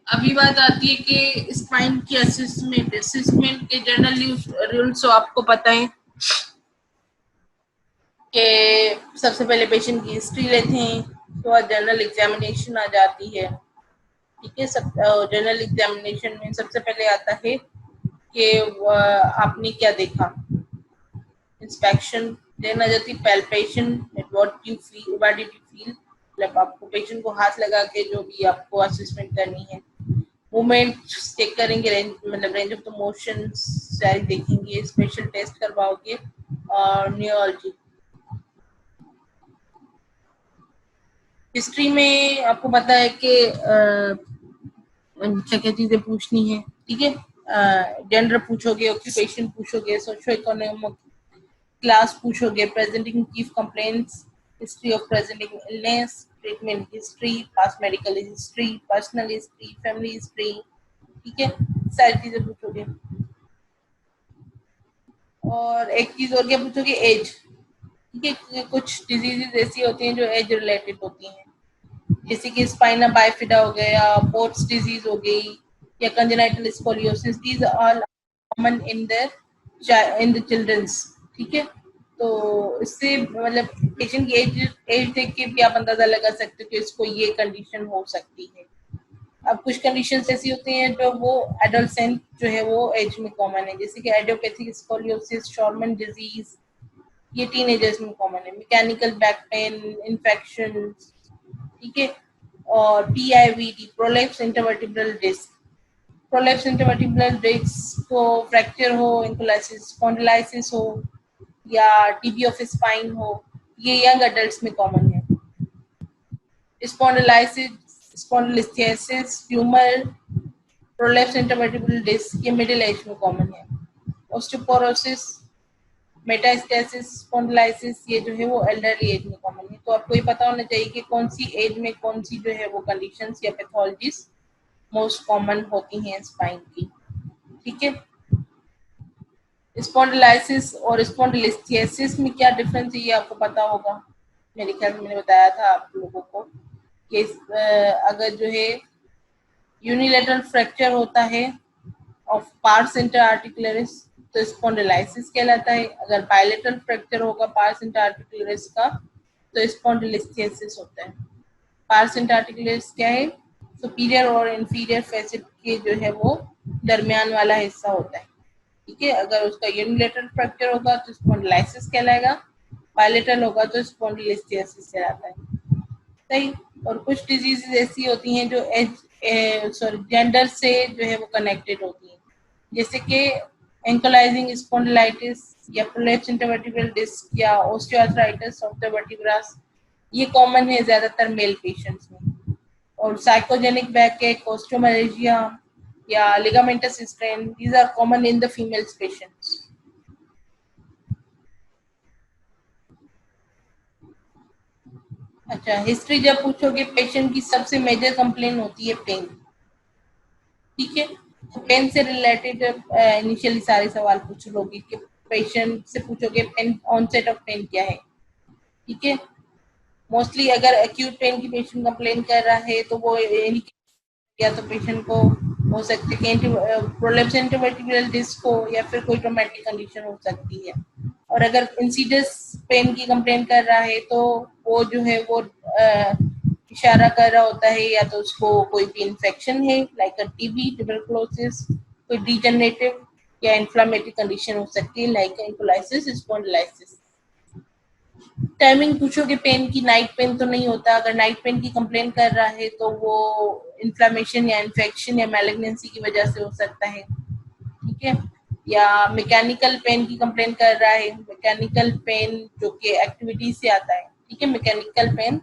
अभी बात आती है कि स्पाइन की असेसमेंट के जनरल रूल्स तो आपको पता है कि सबसे पहले पेशेंट की हिस्ट्री लेते हैं, तो बाद जनरल एग्जामिनेशन आ जाती है। ठीक है, सब जनरल एग्जामिनेशन में सबसे पहले आता है कि आपने क्या देखा। इंस्पेक्शन देना जाती, palpation, what did you feel, मतलब आपको पेशेंट को हाथ लगा के जो भी आपको असेसमेंट करनी है। मूवमेंट चेक करेंगे, रेंज ऑफ द मोशन सारी देखेंगे, स्पेशल टेस्ट करवाओगे और न्यूरोलॉजी। हिस्ट्री में आपको पता है कि क्या क्या चीजें पूछनी है। ठीक है, जेंडर पूछोगे, ऑक्यूपेशन पूछोगे, सोशो इकोनॉमिक क्लास पूछोगे, presenting chief complaints, history of presenting illness, treatment history, past medical history, personal history, family history. ठीक है, सारी चीजें पूछोगे। और एक चीज और क्या पूछोगे, एज। ठीक है, कुछ डिजीजेस ऐसी होती हैं जो एज रिलेटेड होती हैं, जैसे कि स्पाइना बाइफिडा हो गया, पोर्ट्स डिजीज हो गई, या congenital scoliosis. These all common in the childrens. ठीक है, तो इससे मतलब पेशेंट की एज देख के भी आप अंदाजा लगा सकते हो कि इसको ये कंडीशन हो सकती है। अब कुछ कंडीशन ऐसी होती हैं जो वो एडोलसेंट जो है वो एज में कॉमन है, जैसे कि आइडियोपैथिक स्कोलियोसिस, शॉर्मन डिजीज, ये टीनेजर्स में कॉमन है। Mechanical back pain, infection. ठीक है, और PIVD, prolapse intervertebral disc. Prolapse intervertebral disc को फ्रैक्चर हो, एंकोलाइसिस, स्पॉन्डिलाइसिस हो, या टीबी ऑफ स्पाइन हो, ये यंग अडल्ट्स में कॉमन है। Spondylosis, स्पॉन्डिलिस्थेसिस, tumour, prolapse intervertebral disc, ये मिडिल एज में कॉमन है। ऑस्टियोपोरोसिस, मेटास्टेसिस, स्पॉन्डिलाइसिस, ये जो है वो एल्डरली एज में कॉमन है। तो आपको ये पता होना चाहिए कि कौन सी एज में कौन सी जो है वो कंडीशंस या पैथोलॉजीज मोस्ट कॉमन होती हैं स्पाइन की। ठीक है, स्पॉन्डिलाइसिस और स्पॉन्डिलिस्थेसिस में क्या डिफरेंस है ये आपको पता होगा। मेरे ख्याल में मैंने बताया था आप लोगों को कि अगर जो है यूनिलेटरल फ्रैक्चर होता है ऑफ पार्स इंटरआर्टिकुलरिस तो स्पॉन्डिलाइसिस कहलाता है। अगर बायलेटरल फ्रैक्चर होगा पार्स इंटरआर्टिकुलरिस का तो स्पॉन्डिलिस्थेसिस होता है। पार्स इंटरआर्टिकुलरिस क्या है, सुपीरियर और इंफीरियर फैसेट के जो है वो दरमियान वाला हिस्सा होता है। ठीक है, अगर उसका यूनिलेटरल फ्रैक्चर होगा तो स्पॉन्डिलाइसिस कहलाएगा, बायलेटरल होगा तो स्पॉन्डिलिस्थेसिस कहलाता है। सही। और कुछ डिजीजेस ऐसी होती हैं जो जेंडर से जो है वो कनेक्टेड होती हैं, जैसे कि एंकोलाइजिंग स्पॉन्डिलाइटिस, या प्रोलेप्स इंटरवर्टिब्रल डिस्क, या ओस्टियोआर्थराइटिस ऑफ द वर्टिब्रास, ये कॉमन है ज्यादातर मेल पेशेंट्स में। और साइकोजेनिक बैकएक, ओस्टियोमैलेजिया, या ligamentous strain, these are common in the females patients. अच्छा, हिस्ट्री जब पूछोगे पेशेंट की सबसे मेजर कंप्लेन होती है पेन। ठीक है, तो पेन से रिलेटेड इनिशियली सारे सवाल पूछ लोगे कि पेशेंट से पूछोगे पेन ऑनसेट ऑफ पेन क्या है। ठीक है, मोस्टली अगर एक्यूट पेन की पेशेंट कंप्लेन कर रहा है तो वो या तो पेशेंट को हो सकती है कि प्रोलेप्स इंटरवर्टिब्रल डिस्क हो, या फिर कोई ट्रोमेटिक कंडीशन हो सकती है। और अगर इंसिडस पेन की कंप्लेन कर रहा है तो वो जो है वो इशारा कर रहा होता है या तो उसको कोई भी इन्फेक्शन है लाइक टीबी, ट्यूबरकुलोसिस, कोई डिजनरेटिव या इन्फ्लामेटरी कंडीशन हो सकती है लाइक एंकोलाइसिस, स्पॉन्डिलाइसिस। टाइमिंग पूछोगे पेन की, नाइट पेन तो नहीं होता। अगर नाइट पेन की कंप्लेन कर रहा है तो वो इन्फ्लामेशन या इन्फेक्शन या मैलिग्नेंसी की वजह से हो सकता है। ठीक है, या मैकेनिकल पेन की कंप्लेन कर रहा है, मैकेनिकल पेन जो कि एक्टिविटी से आता है। ठीक है, mechanical pain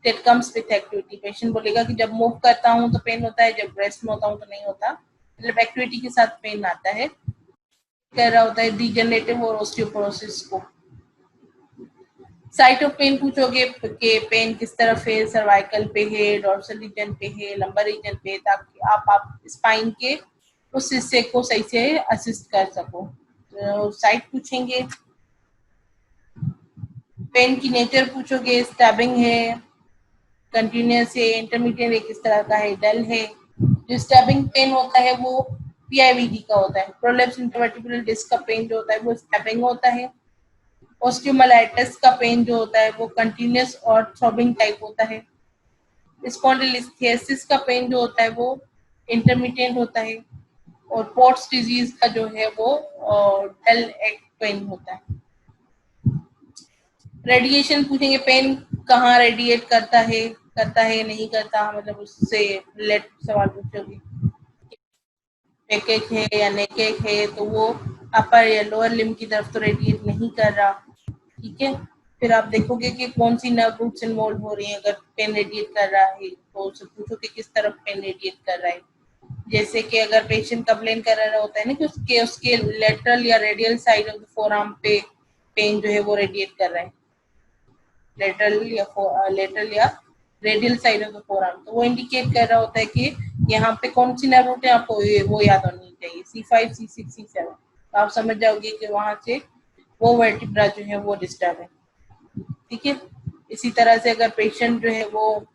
that comes with activity. Patient बोलेगा कि जब मूव करता हूँ तो पेन होता है, जब रेस्ट में होता हूँ तो नहीं होता, मतलब एक्टिविटी के साथ पेन आता है। कर रहा होता है डिजनरेटिव और ऑस्टियोपोरोसिस को। साइट ऑफ पेन पूछोगे कि पेन किस तरफ है, सर्वाइकल पे है, डोर्सल रीजन पे है, लंबर रीजन पे, ताकि आप स्पाइन के उस हिस्से को सही से असिस्ट कर सको। तो साइट पूछेंगे। पेन की नेचर पूछोगे, स्टैबिंग है, कंटिन्यूस है, इंटरमीडिएट है, किस तरह का है, डल है। जो स्टैबिंग पेन होता है वो PIVD का होता है। प्रोलैप्स इंटरवर्टिब्रल डिस्क का पेन जो होता है वो स्टैबिंग होता है। ऑस्टियोमाइलाइटिस का पेन जो होता है वो कंटिन्यूअस और थ्रॉबिंग टाइप होता है। स्पॉन्डिलोलिस्थेसिस का पेन जो होता है वो इंटरमिटेंट होता है। और पोर्ट्स डिजीज का जो है वो डल एक्ट पेन होता है। रेडिएशन पूछेंगे, पेन कहाँ रेडिएट करता है नहीं करता, मतलब उससे रिलेट सवाल पूछोगे। पेकेक है या नेकेक है तो वो अपर या लोअर लिम की तरफ तो रेडिएट नहीं कर रहा, ठीक है। फिर आप देखोगे कि कौन सी नर्व रूट्स इन्वॉल्व हो रही है। अगर पेन रेडिएट कर रहा है तो उससे पूछो कि किस तरफ पेन रेडिएट कर रहा है। जैसे कि अगर पेशेंट कंप्लेन कर रहा होता है ना कि उसके लेटरल या radial side of the forearm पे पेन जो है वो रेडिएट कर रहा है, लेटरल या radial side of the forearm, तो वो इंडिकेट कर रहा होता है कि यहाँ पे कौन सी नर्व रूट है, आपको वो याद होनी चाहिए, C5, C6, C7। तो आप समझ जाओगे कि वहां से वो वर्टिब्रा जो है वो डिस्टर्ब है, ठीक है। इसी तरह से अगर पेशेंट जो है वो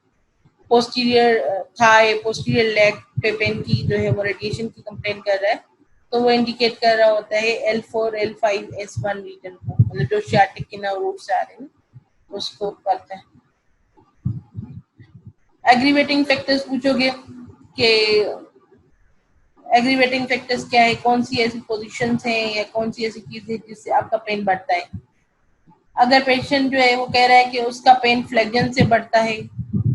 पोस्टीरियर थाई, पोस्टीरियर लेग पे पेन की जो है वो रेडिएशन की कंप्लेन कर रहा है, तो वो इंडिकेट कर रहा होता है L4, L5, S1 रीजन को, मतलब जो सियाटिक के नर्व रूट से आ रहे हैं उसको करते हैं। एग्रीवेटिंग फैक्टर्स पूछोगे कि एग्रीवेटिंग फैक्टर्स क्या है, कौन सी ऐसी पोजीशंस हैं या कौन सी ऐसी चीज है जिससे आपका पेन बढ़ता है। अगर पेशेंट जो है वो कह रहा है कि उसका पेन फ्लेक्जन से बढ़ता है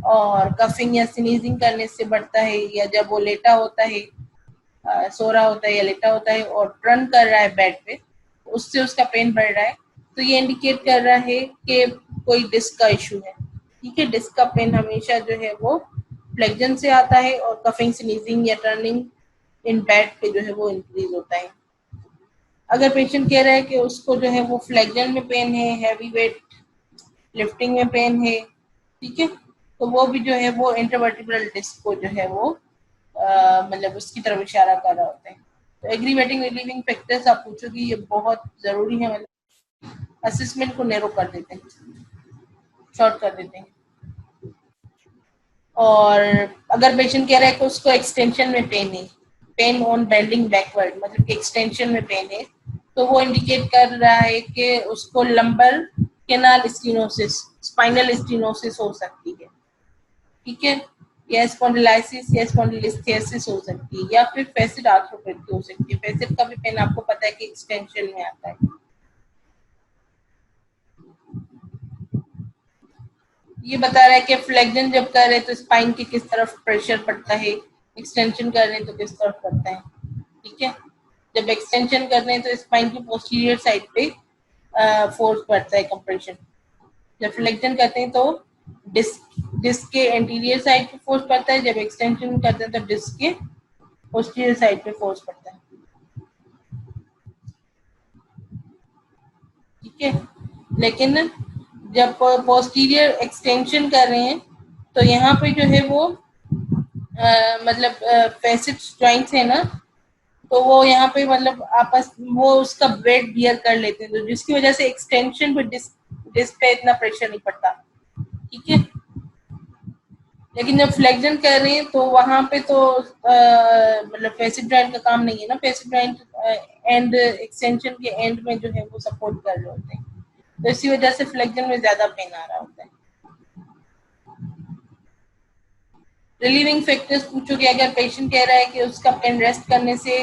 और कफिंग या स्नीजिंग करने से बढ़ता है, या जब वो लेटा होता है, सो रहा होता है या लेटा होता है और टर्न कर रहा है बेड पे, उससे उसका पेन बढ़ रहा है, तो ये इंडिकेट कर रहा है कि कोई डिस्क का इशू है, ठीक है। डिस्क का पेन हमेशा जो है वो फ्लेक्जन से आता है और कफिंग स्नीजिंग या टर्निंग इन बेड पे जो है वो इंक्रीज होता है। अगर पेशेंट कह रहा है कि उसको जो है वो फ्लेक्जन में पेन है, हैवी वेट लिफ्टिंग में पेन है, ठीक है, तो वो भी जो है वो इंटरवर्टिब्रल डिस्क को जो है वो मतलब उसकी तरफ इशारा कर रहा होता है। तो एग्रीवेटिंग रिलीविंग फैक्टर्स आप पूछोगे, ये बहुत जरूरी है, मतलब असेसमेंट को नैरो कर देते हैं, शॉर्ट कर देते हैं। और अगर पेशेंट कह रहा है कि उसको एक्सटेंशन में पेन है, पेन ऑन बेंडिंग बैकवर्ड, मतलब एक्सटेंशन में पेन है, तो वो इंडिकेट कर रहा है कि उसको lumbar canal stenosis, spinal stenosis हो सकती है, ठीक है, या स्पॉन्डिलाइसिस या स्पॉन्डिलोलिस्थेसिस हो सकती है, या फिर फैसिड आर्थ्रोपैथी हो सकती है। फैसिड का भी पेन आपको पता है कि एक्सटेंशन में आता है। ये बता रहा है कि फ्लेक्जन जब कर रहे तो स्पाइन के किस तरफ प्रेशर पड़ता है, एक्सटेंशन कर रहे हैं तो किस तरफ पड़ता है, ठीक है। जब एक्सटेंशन कर रहे हैं तो स्पाइन की पोस्टीरियर साइड पे फोर्स पड़ता है, कंप्रेशन। जब फ्लेक्जन करते हैं तो डिस्क के एंटीरियर साइड पे फोर्स पड़ता है, जब एक्सटेंशन करते हैं तो डिस्क के पोस्टीरियर साइड पे फोर्स पड़ता है, ठीक है। लेकिन जब पोस्टीरियर एक्सटेंशन कर रहे हैं तो यहाँ पे जो है वो मतलब फैसेट जॉइंट्स है ना, तो वो यहाँ पे मतलब आपस वो उसका वेट बियर कर लेते हैं, तो जिसकी वजह से एक्सटेंशन पे डिस्क पे इतना प्रेशर नहीं पड़ता, ठीक है। लेकिन जब फ्लेक्जन कर रहे हैं तो वहां पे तो मतलब फैसिड जॉइंट का काम नहीं है ना, फैसिड जॉइंट एंड एक्सटेंशन के एंड में जो है वो सपोर्ट कर रहे होते हैं, तो इसी वजह से फ्लेक्जन में ज्यादा पेन आ रहा होता है। रिलीविंग फैक्टर्स पूछोगे, अगर पेशेंट कह रहा है कि उसका पेन रेस्ट करने से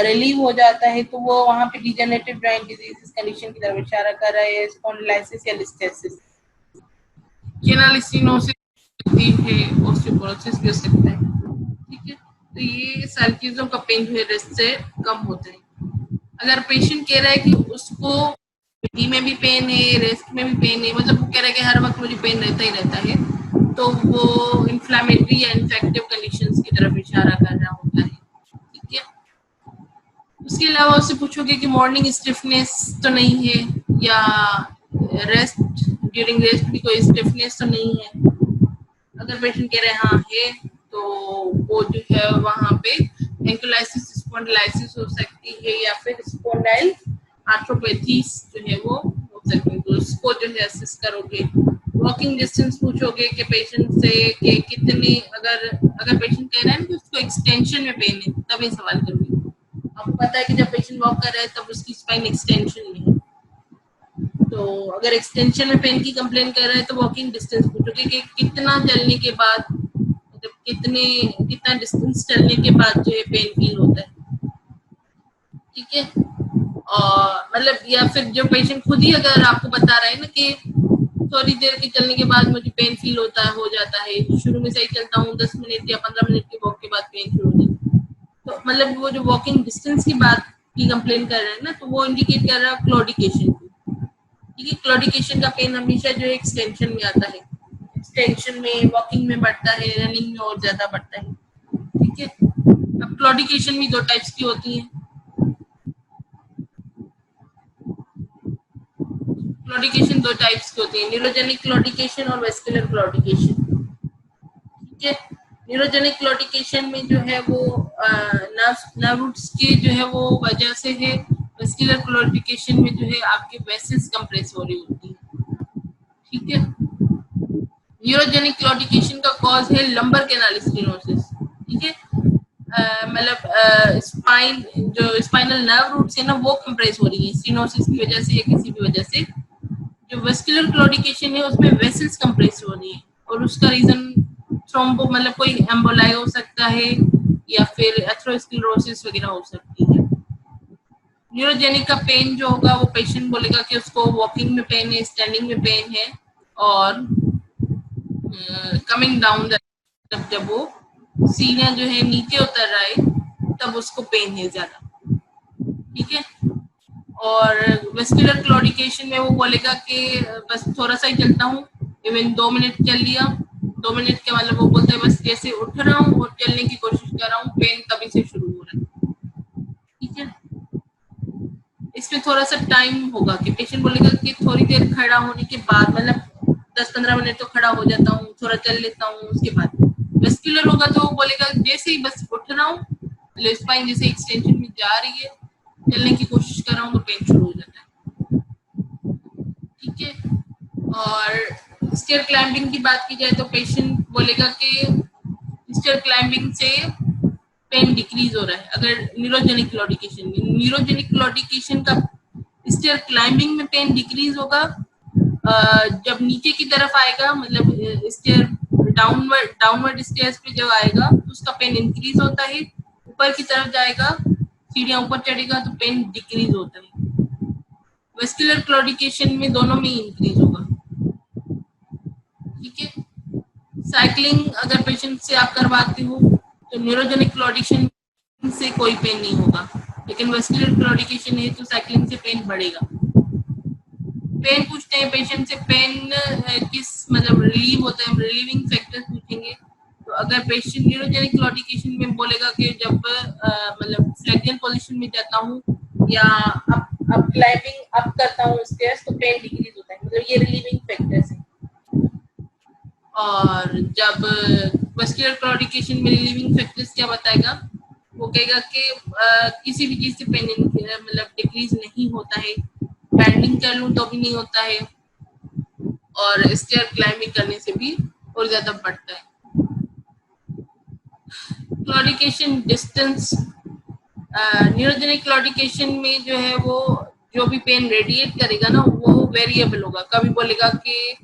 रिलीव हो जाता है, तो वो वहां पे डिजेनरेटिव जॉइंट डिजीज कंडीशन की तरफ इशारा कर रहा है, स्पॉन्डिलाइसिस या लिस्थेसिस, कैनाल स्टीनोसिस भी है, ऑस्टियोपोरोसिस भी हो सकता है, ठीक है। तो ये सारी चीजों का पेन जो है रेस्ट से कम होता है। अगर पेशेंट कह रहा है कि उसको बॉडी में भी पेन है, रेस्ट में भी पेन है, मतलब वो कह रहा है कि हर वक्त मुझे पेन रहता ही रहता है, तो वो इन्फ्लामेटरी या इन्फेक्टिव कंडीशंस की तरफ इशारा कर रहा होता है, ठीक है। उसके अलावा उससे पूछोगे कि मॉर्निंग स्टिफनेस तो नहीं है, या रेस्ट ड्यूरिंग रेस्ट भी कोई स्टिफनेस तो नहीं है। अगर पेशेंट कह रहे हैं हाँ है, तो वो जो है वहां पे एंकोलाइसिस स्पॉन्डिलाइसिस हो सकती है, या फिर स्पॉन्डाइल आर्थ्रोपैथीज जो है वो हो सकती है, तो उसको जो है असिस्ट करोगे। वॉकिंग डिस्टेंस पूछोगे कि पेशेंट से कि कितनी, अगर पेशेंट कह रहा है ना कि उसको एक्सटेंशन में पेन है, तब ये सवाल करोगे। आपको पता है कि जब पेशेंट वॉक कर रहा है तब उसकी स्पाइन एक्सटेंशन में है, तो अगर एक्सटेंशन में पेन की कंप्लेन कर रहा है तो वॉकिंग डिस्टेंस पूछोगे कि कितना चलने के बाद, मतलब कितना डिस्टेंस चलने के बाद जो है पेन फील होता है। ठीक है, और मतलब या फिर जो पेशेंट खुद ही अगर आपको बता रहा है ना कि थोड़ी देर के चलने के बाद मुझे पेन फील हो जाता है, शुरू में सही चलता हूँ, 10 मिनट या 15 मिनट के वॉक के बाद पेन शुरू हो जाता है, तो मतलब वो जो वॉकिंग डिस्टेंस की बात की कंप्लेन कर रहे हैं ना, तो वो इंडिकेट कर रहा है क्लॉडिकेशन को। ठीक है, क्लॉडिकेशन का पेन हमेशा जो है एक्सटेंशन में आता है, एक्सटेंशन में वॉकिंग में बढ़ता है, रनिंग में और ज्यादा बढ़ता है। ठीक है, अब क्लॉडिकेशन भी दो टाइप्स की होती है। क्लॉडिकेशन दो टाइप्स की होती है, न्यूरोजेनिक क्लॉडिकेशन और वेस्कुलर क्लॉडिकेशन। ठीक है, न्यूरोजेनिक क्लॉडिकेशन में जो है वो नर्व रूट्स के जो है वो वजह से है। वेस्कुलर क्लॉडिकेशन में जो है आपके वेसल्स कंप्रेस हो रही होती है। ठीक है, न्यूरोजेनिक क्लॉडिकेशन का कॉज है लंबर कैनाल स्टेनोसिस। ठीक है, मतलब स्पाइन जो स्पाइनल नर्व रूट्स है ना वो कंप्रेस हो रही है स्टेनोसिस की वजह से या किसी भी वजह से। जो वेस्कुलर क्लॉडिकेशन है उसमें वेसल्स कंप्रेस हो रही है, और उसका रीजन थ्रोम्बो मतलब कोई एम्बोलाई हो सकता है या फिर एथेरोस्क्लेरोसिस वगैरह हो सकती है। न्यूरोजेनिक का पेन जो होगा वो पेशेंट बोलेगा कि उसको वॉकिंग में पेन है, स्टैंडिंग में पेन है, और कमिंग डाउन जब वो सीना जो है नीचे उतर रहा है तब उसको पेन है ज्यादा। ठीक है, और वेस्कुलर क्लॉडिकेशन में वो बोलेगा कि बस थोड़ा सा ही चलता हूँ, इवन 2 मिनट चल लिया, 2 मिनट के मतलब वो बोलते हैं बस जैसे उठ रहा हूँ और चलने की कोशिश कर रहा हूँ, पेन तभी से शुरू हो रहा है। ठीक है, इसमें थोड़ा सा टाइम होगा कि पेशेंट बोलेगा कि थोड़ी देर खड़ा होने के बाद, मतलब 10-15 मिनट तो खड़ा हो जाता हूँ, थोड़ा चल लेता हूँ, उसके बाद। वेस्कुलर होगा तो वो बोलेगा जैसे ही बस उठ रहा हूँ, स्पाइन जैसे एक्सटेंशन में जा रही है, चलने की कोशिश कर रहा हूँ तो पेन शुरू हो जाता है। ठीक है, और स्टेयर क्लाइंबिंग की बात की जाए तो पेशेंट बोलेगा कि स्टेयर क्लाइंबिंग से पेन डिक्रीज हो रहा है। अगर न्यूरोजेनिक क्लॉडिकेशन का स्टेयर क्लाइंबिंग में पेन डिक्रीज होगा जब नीचे की तरफ आएगा, मतलब स्टेयर डाउनवर्ड स्टेयर्स पे जब आएगा तो उसका पेन इंक्रीज होता है, ऊपर की तरफ जाएगा, सीढ़ियां ऊपर चढ़ेगा तो पेन डिक्रीज होता है। वेस्कुलर क्लॉडिकेशन में दोनों में इंक्रीज होगा। ठीक है, साइकिलिंग अगर पेशेंट से आप करवाते हो तो न्यूरोजेनिक क्लॉडिकेशन से कोई पेन नहीं होगा, लेकिन वेस्कुलर क्लॉडिकेशन है तो साइकिलिंग से पेन बढ़ेगा। पेन पूछते हैं पेशेंट से, पेन किस मतलब रिलीव होता है, रिलीविंग फैक्टर पूछेंगे, तो अगर पेशेंट न्यूरोजेनिक क्लॉडिकेशन में बोलेगा कि जब मतलब फ्लेक्सियल पोजीशन में जाता हूँ या अप क्लाइंबिंग अप करता हूँ स्टेयर्स तो पेन डिक्रीज होता है, मतलब ये रिलीविंग फैक्टर्स है। और जब वेस्कुलर क्लॉडिकेशन में रिलीविंग फैक्टर्स क्या बताएगा, वो कहेगा कि किसी भी चीज से पेन मतलब डिक्रीज नहीं होता है, बैंडिंग कर लूं तो भी नहीं होता है, और स्टेयर क्लाइंबिंग करने से भी और ज्यादा बढ़ता है। क्लॉडिकेशन डिस्टेंस, न्यूरोजेनिक क्लॉडिकेशन में जो है वो जो भी पेन रेडिएट करेगा ना वो वेरिएबल होगा। कभी बोलेगा कि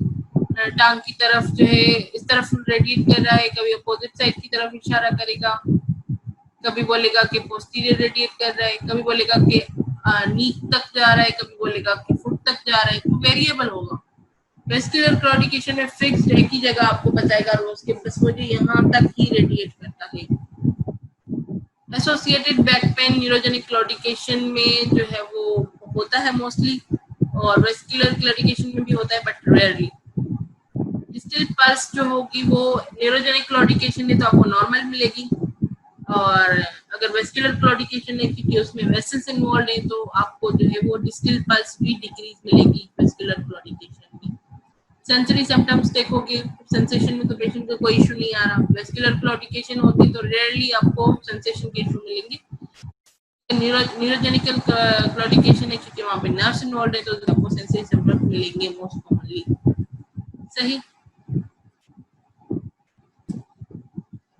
टांग की तरफ जो है इस तरफ रेडिएट कर रहा है, कभी अपोजिट साइड की तरफ इशारा करेगा, कभी बोलेगा कि पोस्टीरियर रेडिएट कर रहा है, कभी बोलेगा कि नी तक जा रहा है, कभी बोलेगा कि फुट तक जा रहा है, तो वेरिएबल होगा। वेस्कुलर क्लॉडिकेशन में फिक्स्ड एक ही जगह आपको बताएगा रोज के बस मुझे यहाँ तक ही रेडिएट करता है। Associated back pain neurogenic claudication में जो है वो होता है मोस्टली, और वेस्कुलर क्लॉडिकेशन में भी होता है बट रेयरली। डिस्टल पल्स जो होगी वो न्यूरोजेनिक क्लॉडिकेशन है तो आपको नॉर्मल मिलेगी, और अगर वेस्कुलर क्लॉडिकेशन है क्योंकि उसमें वेसल्स इन्वॉल्व है तो आपको जो है वो डिस्टल पल्स भी डिक्रीज मिलेगी वेस्कुलर क्लॉडिकेशन में। सेंसरी सिम्टम्स देखोगे, सेंसेशन में तो पेशेंट को कोई इशू नहीं आ रहा, वेस्कुलर क्लॉडिकेशन होती तो रेयरली आपको सेंसेशन के इशू मिलेंगे। न्यूरोजेनिकल क्लॉडिकेशन है क्योंकि वहाँ पे नर्व्स इन्वॉल्व है तो आपको सेंसरी सिम्टम्स मिलेंगे मोस्ट कॉमनली। सही।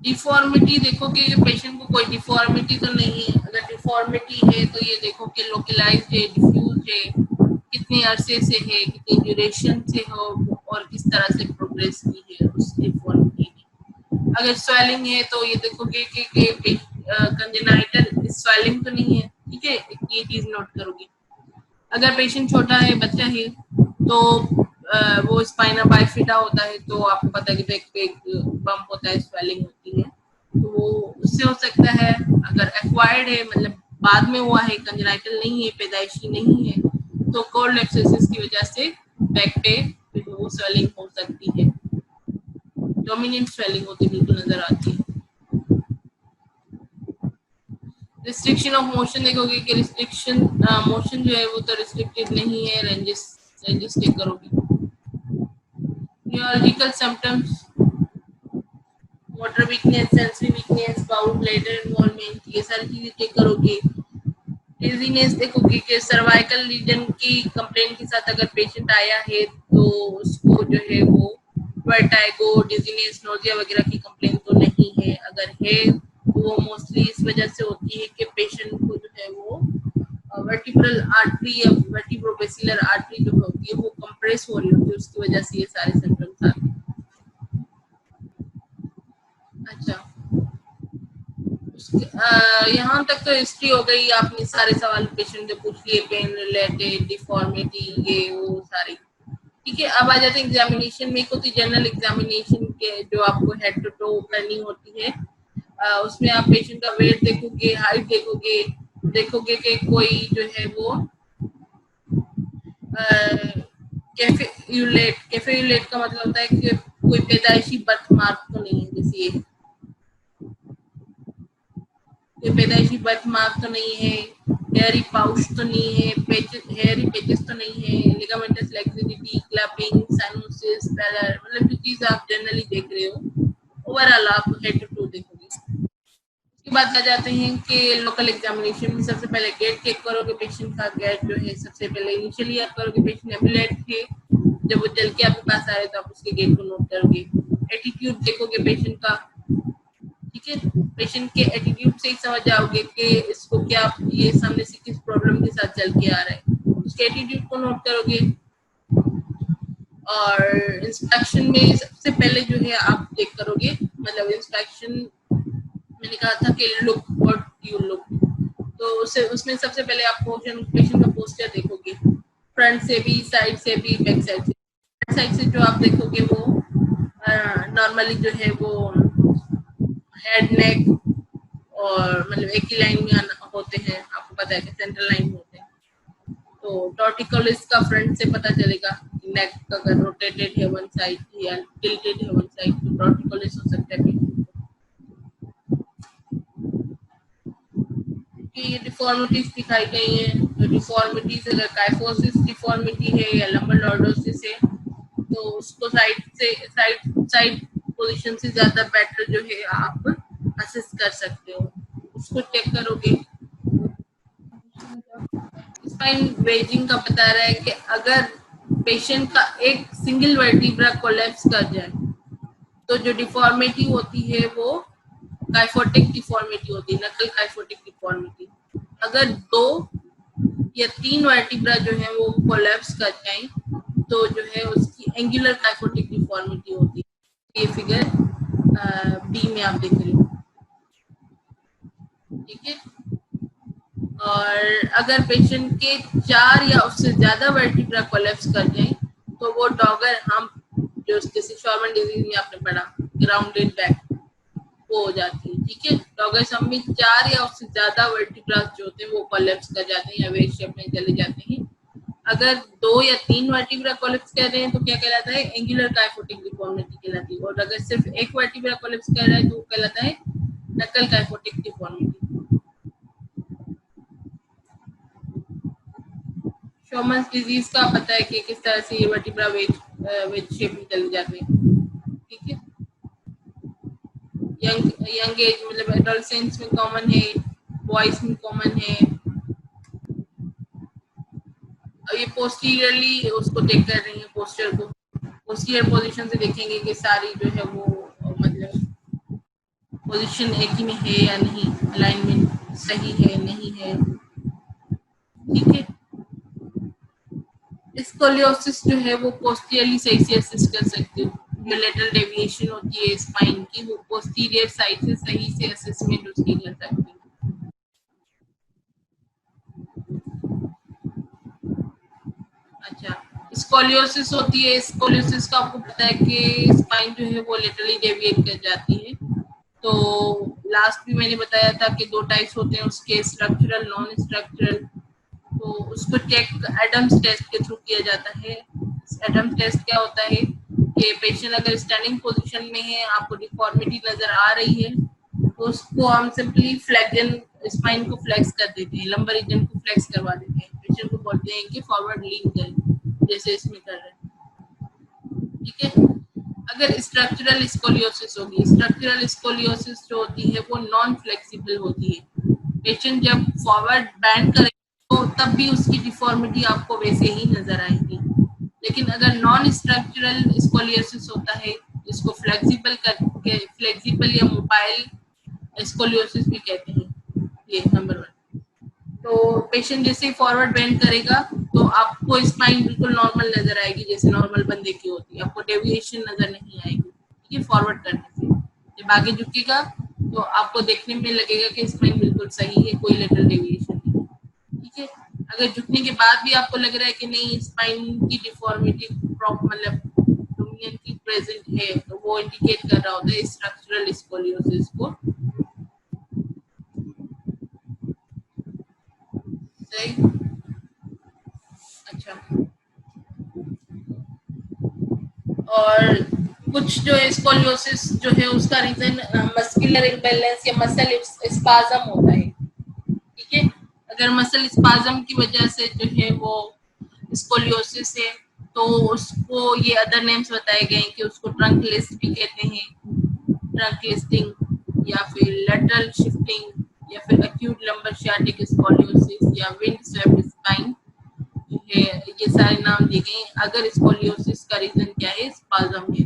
डिफॉर्मिटी देखो कि पेशेंट को कोई डिफॉर्मिटी तो नहीं है, अगर डिफॉर्मिटी है तो ये देखो कि लोकलाइज्ड है, डिफ्यूज है, कितने अरसे से है, कितनी ड्यूरेशन से हो और किस तरह से प्रोग्रेस की है उस डिफॉर्मिटी ने। अगर स्वेलिंग है तो ये देखोगे कि कंजेनाइटल स्वेलिंग तो नहीं है, ठीक है, ये चीज नोट करोगे। अगर पेशेंट छोटा है, बच्चा है, तो वो स्पाइना बाइफिडा होता है, तो आपको पता है कि बैक पे एक बम्प होता है, स्वेलिंग होती है, तो वो उससे हो सकता है। अगर एक्वायर्ड है, मतलब बाद में हुआ है, कंजेनाइटल नहीं है, पैदाइशी नहीं है, तो कोल्ड एब्सेसिस की वजह से बैक पे वो स्वेलिंग हो सकती है, डोमिनेंट स्वेलिंग होती बिल्कुल नजर आती है। रिस्ट्रिक्शन ऑफ मोशन देखोगे कि रिस्ट्रिक्शन मोशन जो है वो तो रिस्ट्रिक्टेड नहीं है, रेंजेस रेंजेस चेक करोगे। Neurological symptoms, motor weakness, sensory weakness, bowel bladder involvement, ये सारी चीजें चेक करोगे। डिजीनेस देखोगे कि सर्वाइकल रीजन की कंप्लेंट के साथ अगर पेशेंट आया है तो उसको जो है वो वर्टाइगो, डिजीनेस, नोजिया वगैरह की कंप्लेंट तो नहीं है। अगर है तो वो मोस्टली इस वजह से होती है कि पेशेंट को जो है वो वर्टिब्रल आर्टरी या वर्टिब्रोबेसिलर आर्टरी जो होती है वो कंप्रेस हो रही होती है, उसकी वजह से ये सारे सिम्टम्स आते हैं। अच्छा, यहाँ तक तो हिस्ट्री हो गई, आपने सारे सवाल पेशेंट से पूछ लिए, पेन रिलेटेड, डिफॉर्मिटी, ये वो सारी, ठीक है। अब आ जाते हैं एग्जामिनेशन में। को जनरल एग्जामिनेशन के जो आपको हेड टू टो करनी होती है, उसमें आप पेशेंट का वेट देखोगे, हाइट देखोगे, देखोगे कि कोई जो है वो कैफेयुलेट, कैफेयुलेट का मतलब होता है कि कोई पैदाइशी बर्थ मार्क तो नहीं है, जैसे ये कोई पैदाइशी बर्थ मार्क तो नहीं है, हेयरी पाउच तो नहीं है, हेयरी पेचेस तो नहीं है, लिगामेंटस लैक्सिडिटी, क्लैपिंग, साइनोसिस, पैलर, मतलब जो चीज आप जनरली देख रहे हो, ओवरऑल आप हेड टू टू देखोगे। उसके बाद आ जाते हैं कि लोकल एग्जामिनेशन में सबसे पहले गेट चेक करोगे, पेशेंट का गेट जो है सबसे पहले इनिशियली आप करोगे, पेशेंट एम्बुलेंट है, जब वो चल के आपके पास आ रहे तो आप उसके गेट को नोट करोगे। एटीट्यूड देखोगे पेशेंट का, ठीक है, पेशेंट के एटीट्यूड से ही समझ जाओगे कि इसको क्या, ये सामने से किस प्रॉब्लम के साथ चल के आ रहा है, उसके एटीट्यूड को नोट करोगे। और इंस्पेक्शन में सबसे पहले जो है आप चेक करोगे, मतलब इंस्पेक्शन मैंने कहा था कि लुक व्हाट यू लुक, तो उसमें सबसे पहले आप पेशेंट का पोस्चर देखोगे, फ्रंट से भी, साइड से भी, बैक साइड से। फ्रंट साइड से जो आप देखोगे वो नॉर्मली जो है वो हेड, नेक और मतलब एक ही लाइन में होते हैं, आपको पता है कि सेंट्रल लाइन में होते हैं, तो टॉर्टिकोलिस का फ्रंट से पता चलेगा। नेक अगर रोटेटेड है वन साइड या टिल्टेड है वन साइड तो टॉर्टिकोलिस हो सकता है कि ये डिफॉर्मिटीज दिखाई गई हैं। तो डिफॉर्मिटीज अगर काइफोसिस डिफॉर्मिटी है या लंबर लॉर्डोसिस है तो उसको साइड पोजीशन से ज्यादा बेटर जो है आप असेस कर सकते हो, उसको चेक करोगे। स्पाइन वेजिंग का बता रहा है कि अगर पेशेंट का एक सिंगल वर्टिब्रा कोलैप्स कर जाए तो जो डिफॉर्मिटी होती है वो काइफोटिक डिफॉर्मिटी होती है, नकल काइफोटिक डिफॉर्मिटी। अगर 2 या 3 वर्टिब्रा जो है वो कोलैप्स कर जाए तो जो है उसकी एंगुलर काइफोटिक डिफॉर्मिटी होती है। ये फिगर बी में आप देख रहे हो, ठीक है। और अगर पेशेंट के 4 या उससे ज्यादा वर्टिब्रा कोलैप्स कर जाए तो वो डॉगर हम जो जैसे शॉर्मन डिजीज में आपने पढ़ा ग्राउंडेड बैक, वो हो जाती है, ठीक है। डॉगर हम में 4 या उससे ज्यादा वर्टिब्रा जो होते हैं वो कोलैप्स कर जाते हैं या वेव शेप में चले जाते हैं। अगर 2 या 3 वर्टिब्रा कोलैप्स कर रहे हैं तो क्या कहलाता है, एंगुलर काइफोटिक डिफॉर्मिटी कहलाती है। और अगर सिर्फ एक वर्टिब्रा कोलैप्स कर रहा है तो वो कहलाता है नकल काइफोटिक डिफॉर्मिटी। शोमन्स डिजीज का पता है कि किस तरह से ये वर्टिब्रा वेज शेप में चले जाते हैं, ठीक है। यंग एज मतलब एडोलसेंस में कॉमन है, बॉयज में कॉमन है। और ये पोस्टीरियरली उसको चेक कर रही है, पोस्टर को पोस्टीरियर पोजीशन से देखेंगे कि सारी जो है वो मतलब पोजीशन एक ही में है या नहीं, अलाइनमेंट सही है नहीं है, ठीक है। स्कोलियोसिस जो है वो पोस्टीरियरली सही से असिस्ट कर सकती है, जो लेटरल डेविएशन होती है स्पाइन की वो पोस्टीरियर साइड से सही से असेसमेंट उसकी कर सकती है। अच्छा, स्कोलियोसिस होती है, स्कोलियोसिस का आपको पता है कि स्पाइन जो है वो लेटरली डेविएट कर जाती है। तो लास्ट भी मैंने बताया था कि दो टाइप्स होते हैं उसके, स्ट्रक्चरल नॉन स्ट्रक्चरल। तो उसको चेक एडम्स टेस्ट के थ्रू किया जाता है। एडम्स टेस्ट क्या होता है कि पेशेंट अगर स्टैंडिंग पोजीशन में है, आपको डिफॉर्मिटी नजर आ रही है, तो उसको हम सिंपली फ्लेक्जन, स्पाइन को फ्लेक्स कर देते हैं, लंबर रीजन को फ्लेक्स करवा देते हैं, पेशेंट को बोलते हैं कि फॉरवर्ड लीन करें जैसे इसमें कर रहे हैं, ठीक है। अगर स्ट्रक्चरल स्कोलियोसिस होगी, स्ट्रक्चरल स्कोलियोसिस जो होती है वो नॉन फ्लेक्सिबल होती है। पेशेंट जब फॉरवर्ड बैंड करे तो तब भी उसकी डिफॉर्मिटी आपको वैसे ही नजर आएगी। लेकिन अगर नॉन स्ट्रक्चरल स्कोलियोसिस होता है, जिसको फ्लेक्सिबल करके, फ्लेक्सिबल या मोबाइल स्कोलियोसिस भी कहते हैं, ये नंबर 1। तो पेशेंट जैसे फॉरवर्ड बेंड करेगा तो आपको स्पाइन बिल्कुल नॉर्मल नजर आएगी, जैसे नॉर्मल बंदे की होती है, आपको डेविएशन नजर नहीं आएगी, ठीक है, फॉरवर्ड करने से। जब आगे झुकेगा तो आपको देखने में लगेगा कि स्पाइन बिल्कुल सही है, कोई लेटरल डेविएशन नहीं है, ठीक है। अगर झुकने के बाद भी आपको लग रहा है कि नहीं स्पाइन की डिफॉर्मिटी मतलब डोमिनेंटली प्रेजेंट है, तो वो इंडिकेट कर रहा होता है स्ट्रक्चरल स्कोलियोसिस को, सही। अच्छा, और कुछ जो है स्कोलियोसिस जो है उसका रीजन मस्कुलर इम्बैलेंस या मसल स्पाज्म होता है, ठीक है। अगर मसल स्पाज्म की वजह से जो है वो स्कोलियोसिस है, तो उसको ये अदर नेम्स बताए गए हैं कि उसको ट्रंक लिस्ट भी कहते हैं, ट्रंक लिस्टिंग या फिर लेटरल शिफ्टिंग या फिर एक्यूट लंबर शियाटिक स्कोलियोसिस या विंड स्वेप्ट स्पाइन है, ये सारे नाम दिए गए हैं। अगर स्कोलियोसिस का रीजन क्या है, स्पाज्म है।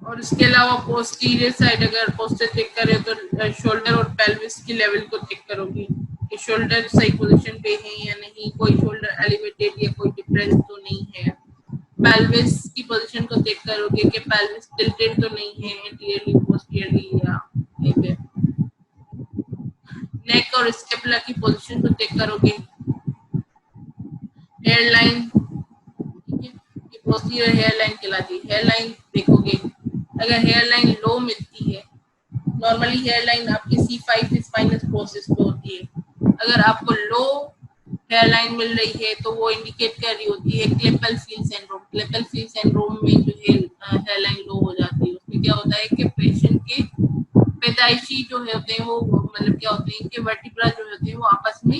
और इसके अलावा पोस्टीरियर साइड अगर पोस्टर चेक करें तो शोल्डर और पेल्विस की लेवल को चेक करोगे कि शोल्डर सही पोजीशन पे है या नहीं, कोई शोल्डर एलिवेटेड या कोई डिप्रेस तो नहीं है। पेल्विस की पोजीशन को चेक करोगे कि पेल्विस टिल्टेड तो नहीं है एंटीरियरली पोस्टीरियरली या ठीक है। नेक और स्टेपुला की पोजीशन को चेक करोगे, हेयर लाइन, ठीक है, ये पोस्टीरियर हेयर लाइन कहलाती है। हेयर लाइन देखोगे, अगर हेयर लाइन लो मिलती है, नॉर्मली हेयर लाइन आपकी C5 स्पाइनस प्रोसेस पे होती है, अगर आपको लो हेयर लाइन मिल रही है तो वो इंडिकेट कर रही होती है क्लेपल फील सिंड्रोम। क्लेपल फील सिंड्रोम में जो है हेयर लाइन लो हो जाती है, उसमें क्या होता है कि पेशेंट के पैदाइशी जो होते हैं वो मतलब क्या होते हैं कि वर्टिब्रा जो होते हैं वो आपस में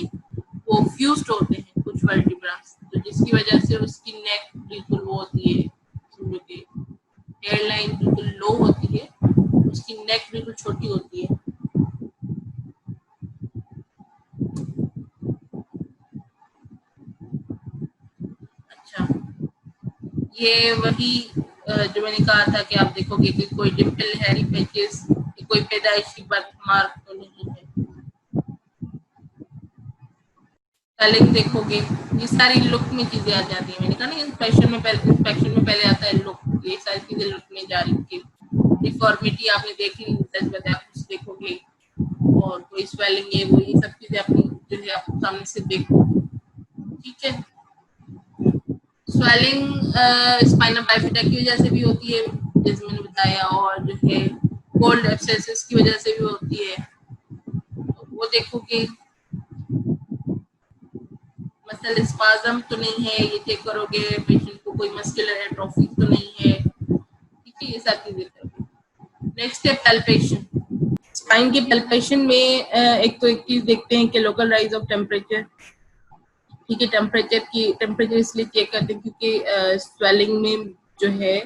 वो फ्यूज्ड होते हैं, कुछ वर्टिब्रा, तो जिसकी वजह से उसकी नेक बिल्कुल वो होती है, समझो कि हेयर लाइन बिल्कुल लो होती है, उसकी नेक बिल्कुल छोटी होती है। अच्छा, ये वही जो मैंने कहा था कि आप देखोगे कि कोई डिम्पल, हैरी पैचेस, कोई पैदाइशी बर्थ मार्क तो नहीं है। स्वेलिंग देखोगे, ये सारी लुक में चीजें आ जाती है, मैंने कहा ना इंस्पेक्शन में पहले आता है लुक, ये सारी चीजें लुक में जा रही है। डिफॉर्मिटी आपने देखी, सच बताया, कुछ देखोगे और कोई स्वेलिंग है वो, ये सब चीजें अपनी जो है आप सामने से देखो, ठीक है। स्वेलिंग स्पाइनल बाइफिटा की वजह से भी होती है, जैसे मैंने बताया, और जो है कोल्ड एब्सेसिस की वजह से भी होती है, तो वो देखोगे। मसल स्पाज्म तो नहीं है, ये चेक करोगे, पेशेंट को कोई मस्कुलर एट्रोफी तो नहीं है, ठीक है, ये सब चीजें करोगे। नेक्स्ट है पैल्पेशन। स्पाइन की पैल्पेशन में एक तो एक चीज देखते हैं कि लोकल राइज ऑफ टेम्परेचर, ठीक है। टेम्परेचर इसलिए चेक करते हैं क्योंकि स्वेलिंग में जो है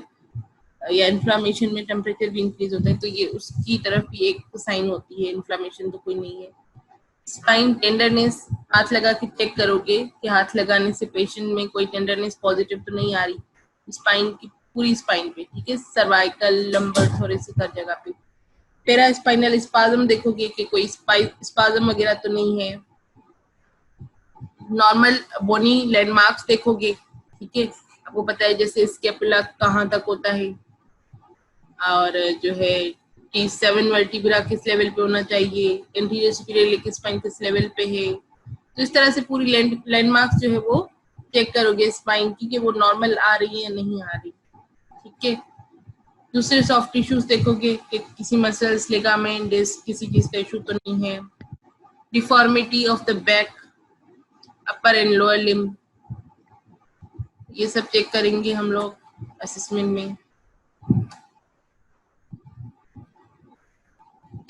या इन्फ्लामेशन में टेम्परेचर भी इंक्रीज होता है, तो ये उसकी तरफ भी एक साइन होती है, इन्फ्लामेशन तो कोई नहीं है। स्पाइन टेंडरनेस, हाथ लगा के चेक करोगे कि हाथ लगाने से पेशेंट में कोई टेंडरनेस पॉजिटिव तो नहीं आ रही, स्पाइन की पूरी स्पाइन पे, ठीक है, सर्वाइकल, लंबर, थोरेसिक हर जगह पे। पेरा स्पाइनल स्पाज्म देखोगे कि कोई स्पाज्म वगैरह तो नहीं है। नॉर्मल बोनी लैंडमार्क्स देखोगे, ठीक है, आपको पता है जैसे स्केपुला कहाँ तक होता है, और जो है T7 वर्टिब्रा किस लेवल पे होना चाहिए, एंटीरियर सुपीरियर लिंक स्पाइन किस लेवल पे है। तो इस तरह से पूरी लैंडमार्क्स जो है वो चेक करोगे स्पाइन की कि वो नॉर्मल आ रही है या नहीं आ रही, ठीक है। दूसरे सॉफ्ट टिश्यूज देखोगे कि किसी मसल्स, लिगामेंट, डिस्क, किसी चीज का इशू तो नहीं है। Deformity of the back, upper and lower limb, ये सब चेक करेंगे हम लोग असेसमेंट में।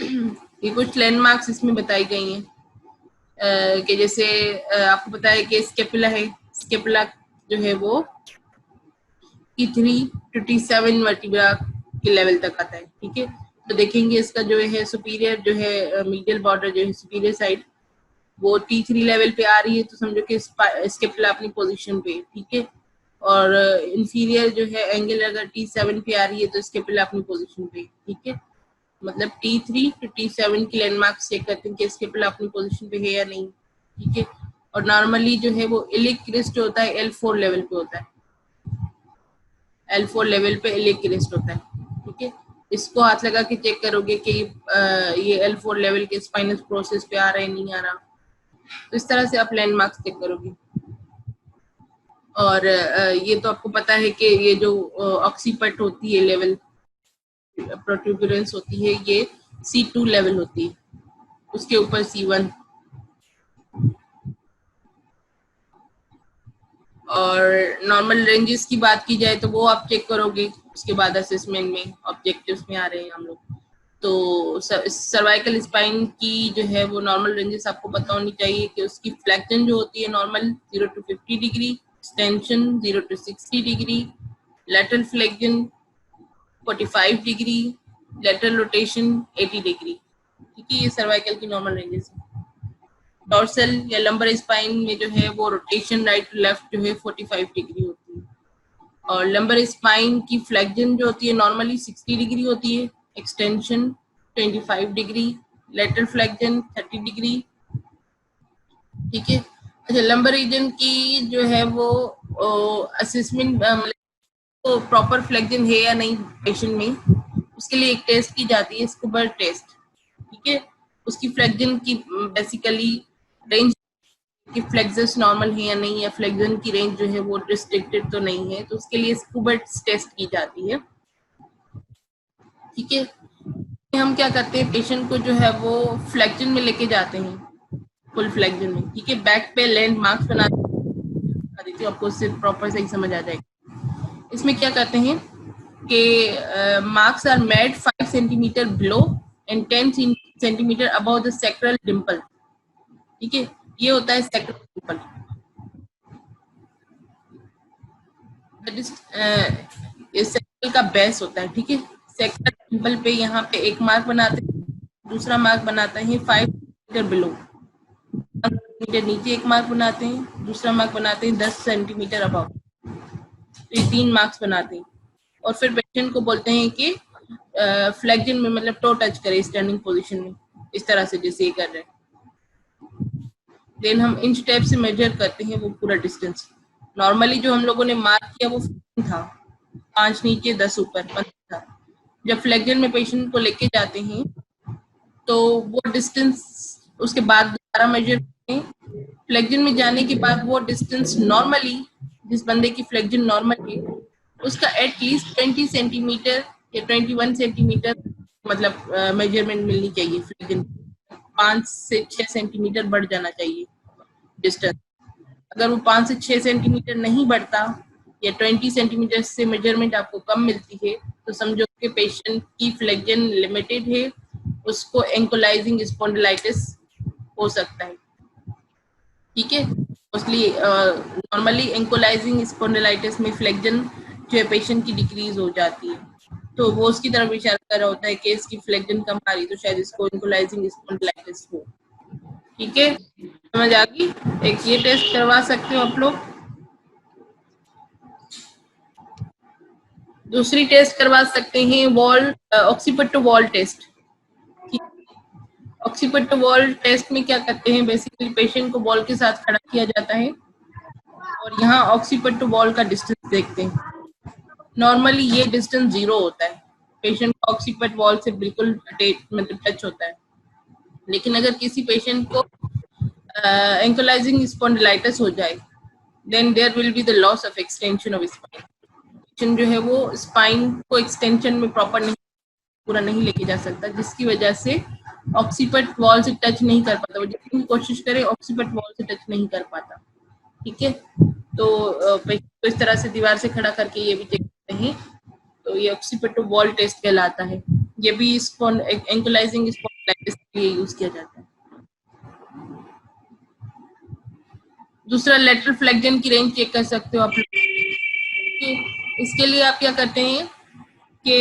ये कुछ लैंडमार्क्स इसमें बताई गई हैं कि जैसे आपको पता है कि स्केपुला है, स्केपुला जो है वो T3 to T7 वर्टिब्रा के लेवल तक आता है, ठीक है। तो देखेंगे इसका जो है सुपीरियर जो है मीडियल बॉर्डर जो है सुपीरियर साइड वो T3 लेवल पे आ रही है, तो समझो कि स्केपुला अपनी पोजीशन पे, ठीक है। और इंफीरियर जो है एंगल अगर T7 पे आ रही है तो स्केपुला अपनी पोजीशन पे, ठीक है। मतलब T3 to T7 की लैंडमार्क चेक करते हैं कि स्केपुला अपनी पोजीशन पे है या नहीं, ठीक है। और नॉर्मली जो है वो इलिक क्रिस्ट होता है L4 लेवल पे होता है, L4 लेवल पे इलिक क्रिस्ट होता है, ठीक है। इसको हाथ लगा के चेक करोगे कि ये L4 लेवल के स्पाइनस प्रोसेस पे आ रहा है नहीं आ रहा, तो इस तरह से आप लैंडमार्क्स चेक करोगे। और ये तो आपको पता है कि ये जो ऑक्सीपट होती है लेवल प्रोट्यूबरेंस होती है ये C2 लेवल होती है, उसके ऊपर C1। और नॉर्मल रेंजेस की बात की जाए तो वो आप चेक करोगे उसके बाद असेसमेंट में ऑब्जेक्टिव्स में आ रहे हैं हम लोग। तो सर्वाइकल स्पाइन की जो है वो नॉर्मल रेंजेस आपको पता होनी चाहिए कि उसकी फ्लेक्शन जो होती है normal 0 to 50 degree, extension 0 to 60 degree, lateral flexion 45 degree, lateral rotation 80 degree, ठीक है। ये सर्वाइकल की नॉर्मल रेंजेस है। डॉर्सल या लंबर स्पाइन में जो है वो रोटेशन राइट टू लेफ्ट जो है 45 डिग्री होती है। और लंबर स्पाइन की फ्लेक्शन जो होती है नॉर्मली 60 डिग्री होती है, extension 25 degree, lateral flexion 30 degree, ठीक है। अच्छा, लंबर रीजन की जो है वो असेसमेंट तो प्रॉपर फ्लेक्शन है या नहीं पेशेंट में, उसके लिए एक टेस्ट की जाती है स्कूबर टेस्ट, ठीक है। उसकी फ्लेक्शन की बेसिकली रेंज कि फ्लेक्सस नॉर्मल है या नहीं, या फ्लेक्सन की रेंज जो है वो रिस्ट्रिक्टेड तो नहीं है, तो उसके लिए स्कूबर्ट टेस्ट की जाती है, ठीक है। हम क्या करते हैं पेशेंट को जो है वो फ्लेक्शन में लेके जाते हैं, फुल फ्लेक्शन में, ठीक है। बैक पे लैंड मार्क्स बना देती हूँ आपको, उससे प्रॉपर सही समझ आ जाएगा। इसमें क्या करते हैं कि marks are made 5 centimetre below and 10 centimetre above the sacral dimple, ठीक है। ये होता है सैक्रल डिम्पल, ये सैक्रल का बेस होता है, ठीक है। सैक्रल डिम्पल पे यहाँ पे एक मार्क बनाते हैं, दूसरा मार्क बनाते हैं 5 सेंटीमीटर बिलो, सेंटीमीटर नीचे एक मार्क बनाते हैं, दूसरा मार्क बनाते हैं 10 सेंटीमीटर अबव, तो ये 3 मार्क्स बनाते हैं। और फिर पेशेंट को बोलते हैं कि फ्लेक्शन में मतलब टो टच करे स्टैंडिंग पोजीशन में, इस तरह से जैसे ये कर रहे हैं। देन हम इंच टेप से मेजर करते हैं वो पूरा डिस्टेंस। नॉर्मली जो हम लोगों ने मार्क किया वो था 5 नीचे 10 ऊपर 15 था। जब फ्लेक्शन में पेशेंट को लेके जाते हैं तो वो डिस्टेंस उसके बाद दोबारा मेजर करते हैं। फ्लेक्शन में जाने के बाद वो डिस्टेंस नॉर्मली जिस बंदे की फ्लेक्शन नॉर्मल है उसका एटलीस्ट 20 सेंटीमीटर या 21 सेंटीमीटर मतलब मेजरमेंट मिलनी चाहिए। फ्लेक्शन 5 से 6 सेंटीमीटर बढ़ जाना चाहिए डिस्टेंस। अगर वो 5 से 6 सेंटीमीटर नहीं बढ़ता या 20 सेंटीमीटर से मेजरमेंट आपको कम मिलती है तो समझो कि पेशेंट की फ्लेक्शन लिमिटेड है, उसको एंकोलाइजिंग स्पॉन्डिलाइटिस हो सकता है, ठीक है। मोस्टली नॉर्मली एंकोलाइजिंग स्पॉन्डिलाइटिस में फ्लेक्शन जो है पेशेंट की डिक्रीज हो जाती है, तो वो उसकी तरफ इशारा कर रहा होता है कि इसकी फ्लेक्शन कम आ रही तो शायद इसको एंकोलाइजिंग स्पॉन्डिलाइटिस हो। ठीक है, समझ आ गई। एक ये टेस्ट करवा सकते हो आप लोग। दूसरी टेस्ट करवा सकते हैं wall occiput to wall test. Occiput to wall test में क्या करते हैं, बेसिकली पेशेंट को बॉल के साथ खड़ा किया जाता है और यहाँ ऑक्सीपिट टू वॉल का डिस्टेंस देखते हैं। नॉर्मली ये डिस्टेंस 0 होता है, पेशेंट का ऑक्सीपिट वॉल से बिल्कुल मतलब टच होता है। लेकिन अगर किसी पेशेंट को एंकोलाइजिंग स्पॉन्डिलाइटिस हो जाए, then there will be the loss of extension of spine. Patient जो है वो स्पाइन को एक्सटेंशन में प्रॉपर नहीं, पूरा नहीं लेके जा सकता, जिसकी वजह से ऑक्सीपिट वॉल से टच नहीं कर पाता। वो जितनी कोशिश करे ऑक्सीपिट वॉल से टच नहीं कर पाता। ठीक है, तो पेशेंट को इस तरह से दीवार से खड़ा करके ये भी चेक करते हैं, तो ये ऑक्सीपिट टू वॉल टेस्ट कहलाता है। ये भी एंकोलाइजिंग स्पॉन्डिलाइटिस के लिए यूज किया जाता है। दूसरा, लेटरल फ्लेक्जन की रेंज चेक कर सकते हो आप। इसके लिए आप क्या करते हैं कि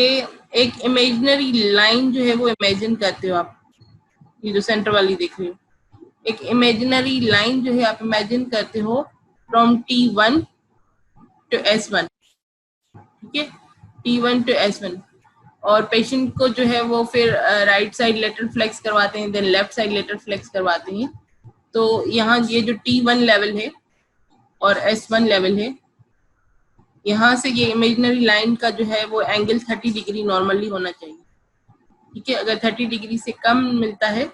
एक इमेजिनरी लाइन जो है वो इमेजिन करते हो आप। ये जो सेंटर वाली देख रहे हो, एक इमेजिनरी लाइन जो है आप इमेजिन करते हो फ्रॉम T1 टू S1। ठीक है, T1 टू S1। और पेशेंट को जो है वो फिर राइट साइड लेटरल फ्लेक्स करवाते हैं, then left side lateral flex करवाते हैं। तो यहाँ ये जो T1 लेवल है और S1 लेवल है, यहाँ से ये इमेजिनरी लाइन का जो है वो एंगल 30 डिग्री नॉर्मली होना चाहिए। ठीक है, अगर 30 डिग्री से कम मिलता है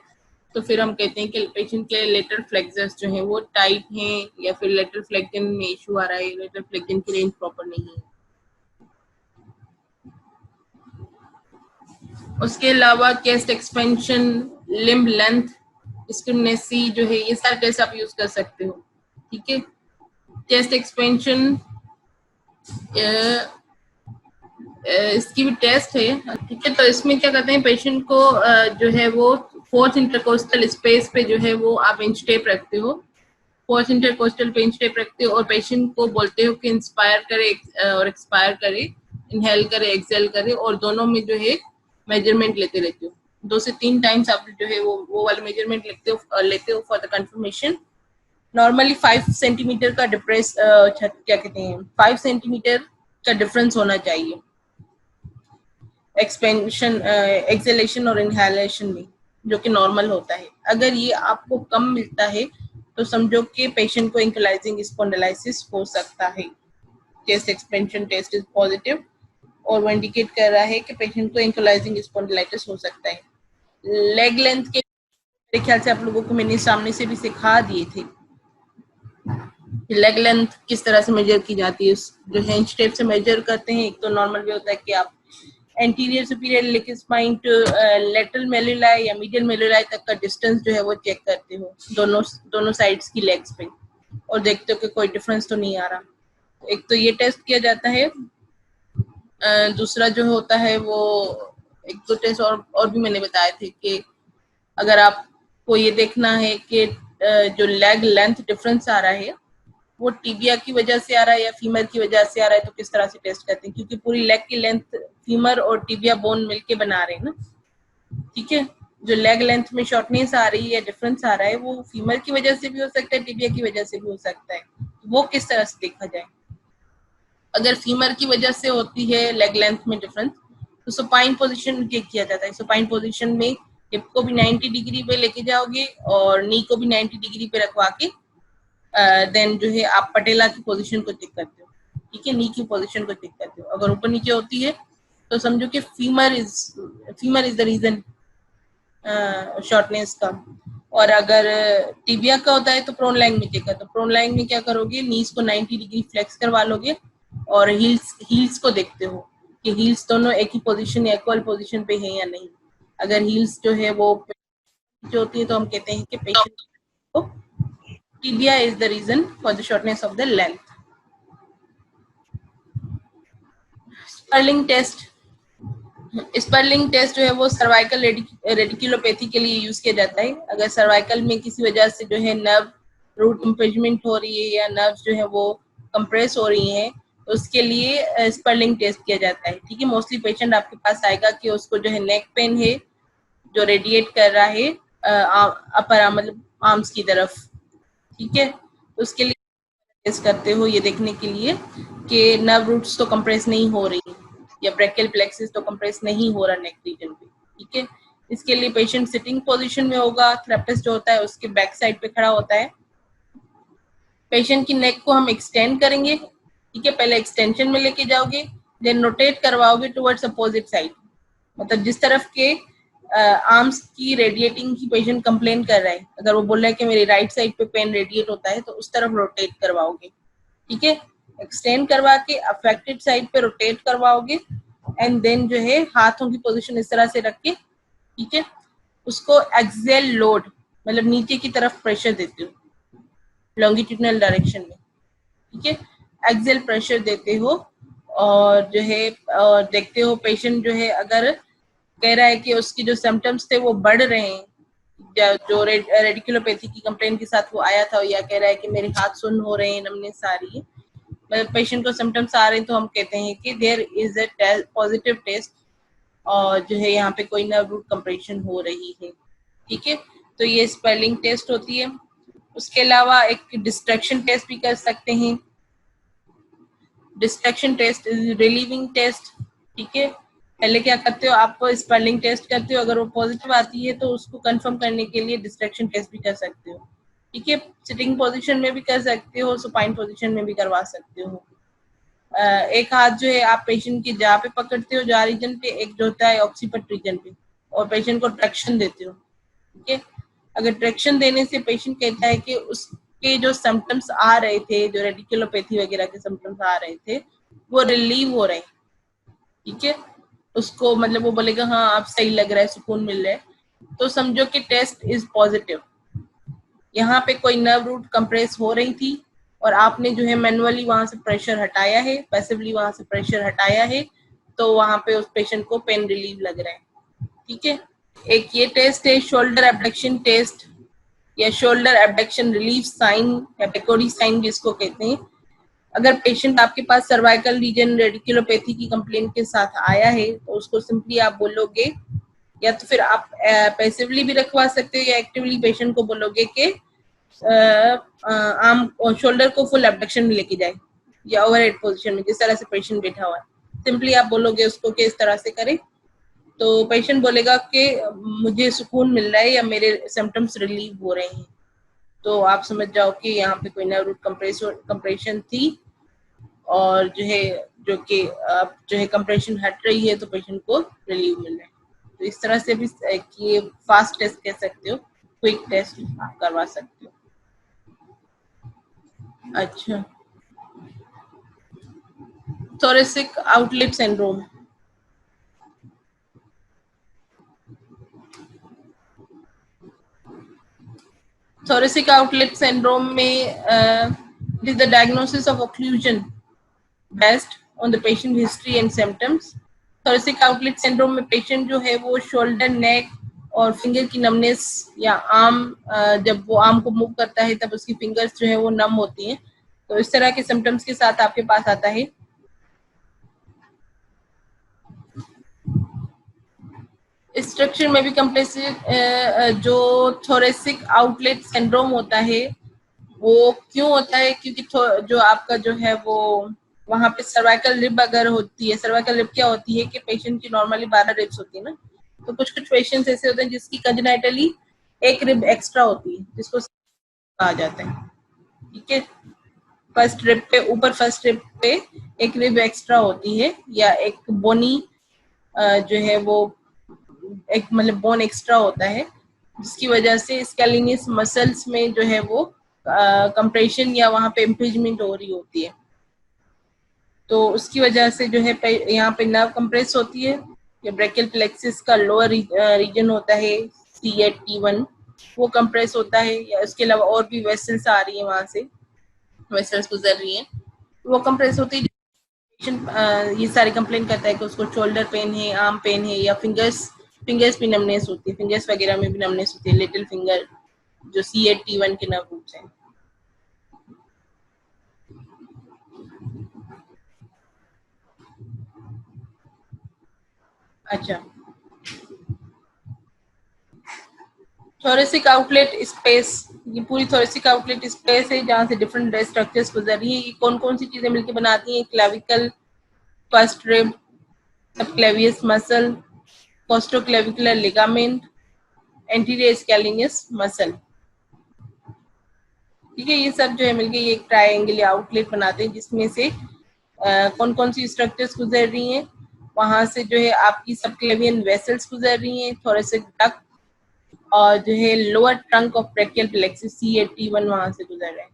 तो फिर हम कहते हैं कि पेशेंट के लेटरल फ्लेक्सस जो है वो टाइट हैं, या फिर लेटरल फ्लेक्जन में इशू आ रहा है, लेटरल फ्लेक्जन की रेंज प्रॉपर नहीं है। उसके अलावा चेस्ट एक्सपेंशन, लिम्ब लेंथ, स्किनेसी जो है, ये सारे टेस्ट आप यूज कर सकते हो। ठीक है, चेस्ट एक्सपेंशन इसकी भी टेस्ट है। ठीक है, तो इसमें क्या करते हैं, पेशेंट को जो है वो फोर्थ इंटरकोस्टल स्पेस पे जो है वो आप इंच टेप रखते हो, फोर्थ इंटरकोस्टल पे इंच टेप रखते हो और पेशेंट को बोलते हो कि इंस्पायर करे और एक्सपायर करे, इनहेल करे, एक्सहेल करे, और दोनों में जो है मेजरमेंट लेते रहते हो। 2 से 3 टाइम्स आप जो है वो वाले मेजरमेंट लेते हो for the confirmation. Normally 5 centimetre का डिफरेंस, क्या कहते हैं, 5 सेंटीमीटर का डिफरेंस होना चाहिए एक्सपेंशन, एक्सेलेशन और इनहेलेशन में, जो कि नॉर्मल होता है। अगर ये आपको कम मिलता है तो समझो कि पेशेंट को एंकलाइजिंग स्पॉन्डिलाइटिस हो सकता है। Chest expansion test is positive और वो इंडिकेट कर रहा है कि पेशेंट को एंकलाइजिंग स्पॉन्डिलाइटिस हो सकता है। लेग लेंथ के मेरे ख्याल से आप लोगों को मैंने सामने से भी सिखा दिए थे, लेग लेंथ किस तरह से मेजर की जाती है। जो है इंच टेप से मेजर करते हैं। एक तो नॉर्मल वे होता है कि आप anterior superior iliac spine to lateral malleoli या मीडियल मेलुलाई तक का डिस्टेंस जो है वो चेक करते हो दोनों साइड्स की लेग्स पे, और देखते हो कि कोई डिफरेंस तो नहीं आ रहा। एक तो ये टेस्ट किया जाता है। दूसरा जो होता है वो एक दो टेस्ट और भी मैंने बताए थे कि अगर आपको ये देखना है कि जो लेग लेंथ डिफरेंस आ रहा है वो टिबिया की वजह से आ रहा है या फीमर की वजह से आ रहा है, तो किस तरह से टेस्ट करते हैं, क्योंकि पूरी लेग की लेंथ फीमर और टिबिया बोन मिलके बना रहे हैं ना। ठीक है, जो लेग लेंथ में शॉर्टनेस आ रही है, डिफरेंस आ रहा है, वो फीमर की वजह से भी हो सकता है, टिबिया की वजह से भी हो सकता है। वो किस तरह से देखा जाए। अगर फीमर की वजह से होती है लेग लेंथ में डिफरेंस, तो सुपाइन पोजीशन चेक किया जाता है। सुपाइन पोजीशन में हिप को भी 90 डिग्री पे लेके जाओगे और नी को भी 90 डिग्री पे रखवा के देन जो है आप पटेला की पोजीशन को चेक करते हो। ठीक है, नी की पोजीशन को चेक करते हो। अगर ऊपर नीचे होती है तो समझो कि femur is the reason shortness का। और अगर टिबिया का होता है तो प्रोन लाइन में चेक करते हो। प्रोन लाइन में क्या करोगे, नीज को 90 डिग्री फ्लेक्स करवा लोगे और हील्स को देखते हो कि हील्स दोनों एक ही पोजीशन या इक्वल पोजीशन पे है या नहीं। अगर हील्स जो है वो जो होती है तो हम कहते हैं कि पेशेंट को tibia is the reason for the shortness of the length. Spurling test, Spurling test जो है वो सर्वाइकल रेडिकुलोपैथी के लिए यूज किया जाता है। अगर सर्वाइकल में किसी वजह से जो है नर्व रूट इम्पेजमेंट हो रही है या नर्व जो है वो कंप्रेस हो रही है, तो उसके लिए स्पर्लिंग टेस्ट किया जाता है। ठीक है, मोस्टली पेशेंट आपके पास आएगा कि उसको जो है नेक पेन है जो रेडिएट कर रहा है अपर मतलब आर्म्स की तरफ, ठीक है। तो उसके लिए टेस्ट करते हो ये देखने के लिए कि नर्व रूट्स तो कंप्रेस नहीं हो रही या ब्रेकियल प्लेक्सिस तो कंप्रेस नहीं हो रहा नेक रीजन पे, ठीक है। इसके लिए पेशेंट सिटिंग पोजीशन में होगा, थेरेपिस्ट जो होता है उसके बैक साइड पे खड़ा होता है। पेशेंट की नेक को हम एक्सटेंड करेंगे, ठीक है। पहले एक्सटेंशन में लेके जाओगे, देन रोटेट करवाओगे टुवर्ड्स अपोजिट साइड, मतलब जिस तरफ के आर्म्स की रेडिएटिंग की पेशेंट कंप्लेन कर रहा है, अगर वो बोल रहा है कि मेरी राइट साइड पे पेन रेडिएट होता है तो उस तरफ रोटेट करवाओगे, ठीक है। एक्सटेंड करवा के अफेक्टेड साइड पे रोटेट करवाओगे एंड देन जो है हाथों की पोजीशन इस तरह से रख के, ठीक है, उसको एक्सेल लोड मतलब नीचे की तरफ प्रेशर देते हो लॉन्गिट्यूडनल डायरेक्शन में, ठीक है। एक्सेल प्रेशर देते हो और जो है देखते हो पेशेंट जो है अगर कह रहा है कि उसकी जो सिम्टम्स थे वो बढ़ रहे हैं, जो रेडिकुलोपैथी की कंप्लेन के साथ वो आया था, या कह रहा है कि मेरे हाथ सुन्न हो रहे हैं, नमनेस आ रही है, मतलब पेशेंट को सिम्टम्स आ रहे हैं, तो हम कहते हैं कि there is a positive test और जो है यहाँ पे कोई नर्व रूट कंप्रेशन हो रही है, ठीक है। तो ये स्पेलिंग टेस्ट होती है। उसके अलावा एक डिस्ट्रैक्शन टेस्ट भी कर सकते हैं। Distraction test is relieving test, ठीक है। पहले क्या करते हो, आप स्पेलिंग टेस्ट करते हो, अगर वो पॉजिटिव आती है तो उसको कंफर्म करने के लिए डिस्ट्रैक्शन टेस्ट भी कर सकते हो, ठीक है। सिटिंग पोजीशन में भी कर सकते हो, सुपाइन पोजीशन में भी करवा सकते हो। एक हाथ जो है आप पेशेंट की जा पे पकड़ते हो, जा रीजन पे, एक जो होता है ऑक्सीपट रीजन पे, और पेशेंट को ट्रैक्शन देते हो, ठीक है। अगर ट्रैक्शन देने से पेशेंट कहता है कि उसके जो सिम्टम्स आ रहे थे, जो रेडिकुलोपैथी वगैरह के सिम्टम्स आ रहे थे, वो रिलीव हो रहे हैं, ठीक है, उसको मतलब वो बोलेगा हाँ आप सही लग रहा है, सुकून मिल रहा है, तो समझो कि टेस्ट इज पॉजिटिव। यहाँ पे कोई नर्व रूट कंप्रेस हो रही थी और आपने जो है मैनुअली वहां से प्रेशर हटाया है, पैसिवली वहां से प्रेशर हटाया है, तो वहां पे उस पेशेंट को पेन रिलीव लग रहा है, ठीक है। एक ये टेस्ट है शोल्डर एब्डक्शन टेस्ट या शोल्डर एब्डक्शन रिलीफ साइन या पेकोडी साइन जिसको कहते हैं। अगर पेशेंट आपके पास सर्वाइकल रीजन रेडिकुलोपैथी की कंप्लेन के साथ आया है तो उसको सिंपली आप बोलोगे, या तो फिर आप पैसिवली भी रखवा सकते हो या एक्टिवली पेशेंट को बोलोगे कि आर्म और शोल्डर को फुल एब्डक्शन में लेके जाए या ओवरहेड पोजीशन में, जिस तरह से पेशेंट बैठा हुआ है, सिंपली आप बोलोगे उसको कि इस तरह से करे, तो पेशेंट बोलेगा कि मुझे सुकून मिल रहा है या मेरे सिम्टम्स रिलीव हो रहे हैं, तो आप समझ जाओ कि यहाँ पे कोई नर्व रूट कंप्रेशन थी और जो है जो कि अब जो है कंप्रेशन हट रही है तो पेशेंट को रिलीव मिल रहा है। तो इस तरह से भी एक ये फास्ट टेस्ट कह सकते हो, क्विक टेस्ट आप करवा सकते हो। अच्छा, thoracic outlet syndrome. Thoracic outlet syndrome में it is the diagnosis of occlusion based on the patient history and symptoms. Thoracic outlet syndrome में patient जो है वो shoulder, neck और फिंगर की नमनेस या आर्म, जब वो आर्म को मूव करता है तब उसकी फिंगर्स जो है वो नम होती हैं, तो इस तरह के सिम्टम्स के साथ आपके पास आता है। स्ट्रक्चर में भी कम्प्लेक्स जो थोरेसिक आउटलेट सिंड्रोम होता है वो क्यों होता है, क्योंकि जो आपका जो है वो वहां पे सर्वाइकल रिब अगर होती है, सर्वाइकल रिब क्या होती है कि पेशेंट की नॉर्मली 12 रिब्स होती है ना, तो कुछ कुछ पेशेंट्स ऐसे होते हैं जिसकी कंजेनाइटली एक रिब एक्स्ट्रा होती है जिसको कहा जाता है, ठीक है। फर्स्ट रिब पे ऊपर, फर्स्ट रिब पे एक रिब एक्स्ट्रा होती है या एक बोनी जो है वो एक मतलब बोन एक्स्ट्रा होता है, जिसकी वजह से स्कैलिनियस मसल्स में जो है वो कंप्रेशन या वहां पे इम्पेजमेंट हो रही होती है, तो उसकी वजह से जो है यहाँ पे नर्व कंप्रेस होती है, या ब्रेकियल प्लेक्सिस का लोअर रीजन होता है C8T1 वो कंप्रेस होता है, या उसके अलावा और भी वेसल्स आ रही है वहां से, वेसल्स गुजर रही हैं वो कंप्रेस होती है। पेशेंट ये सारी कंप्लेन करता है कि उसको शोल्डर पेन है, आर्म पेन है, या फिंगर्स भी नमनेस होती है, फिंगर्स वगैरह में भी नमनेस होती है, लिटिल फिंगर जो C8T1 के नर्व रूट्स हैं। अच्छा, थोरेसिक आउटलेट स्पेस, ये पूरी थोरेसिक आउटलेट स्पेस है जहाँ से डिफरेंट स्ट्रक्चर्स गुजर रही है। ये कौन कौन सी चीजें मिलकर बनाती हैं? Clavicle, first rib, subclavius muscle, costoclavicular ligament, anterior scalenus muscle. ठीक है, ये सब जो है मिलके ये एक ट्रायंगल आउटलेट बनाते हैं जिसमें से कौन कौन सी स्ट्रक्चर्स गुजर रही हैं। वहां से जो है आपकी सबक्लेवियन वेसल्स गुजर रही हैं, थोरेसिक डक्ट, और जो है lower trunk of brachial plexus C81 वहां से गुजर रहे हैं।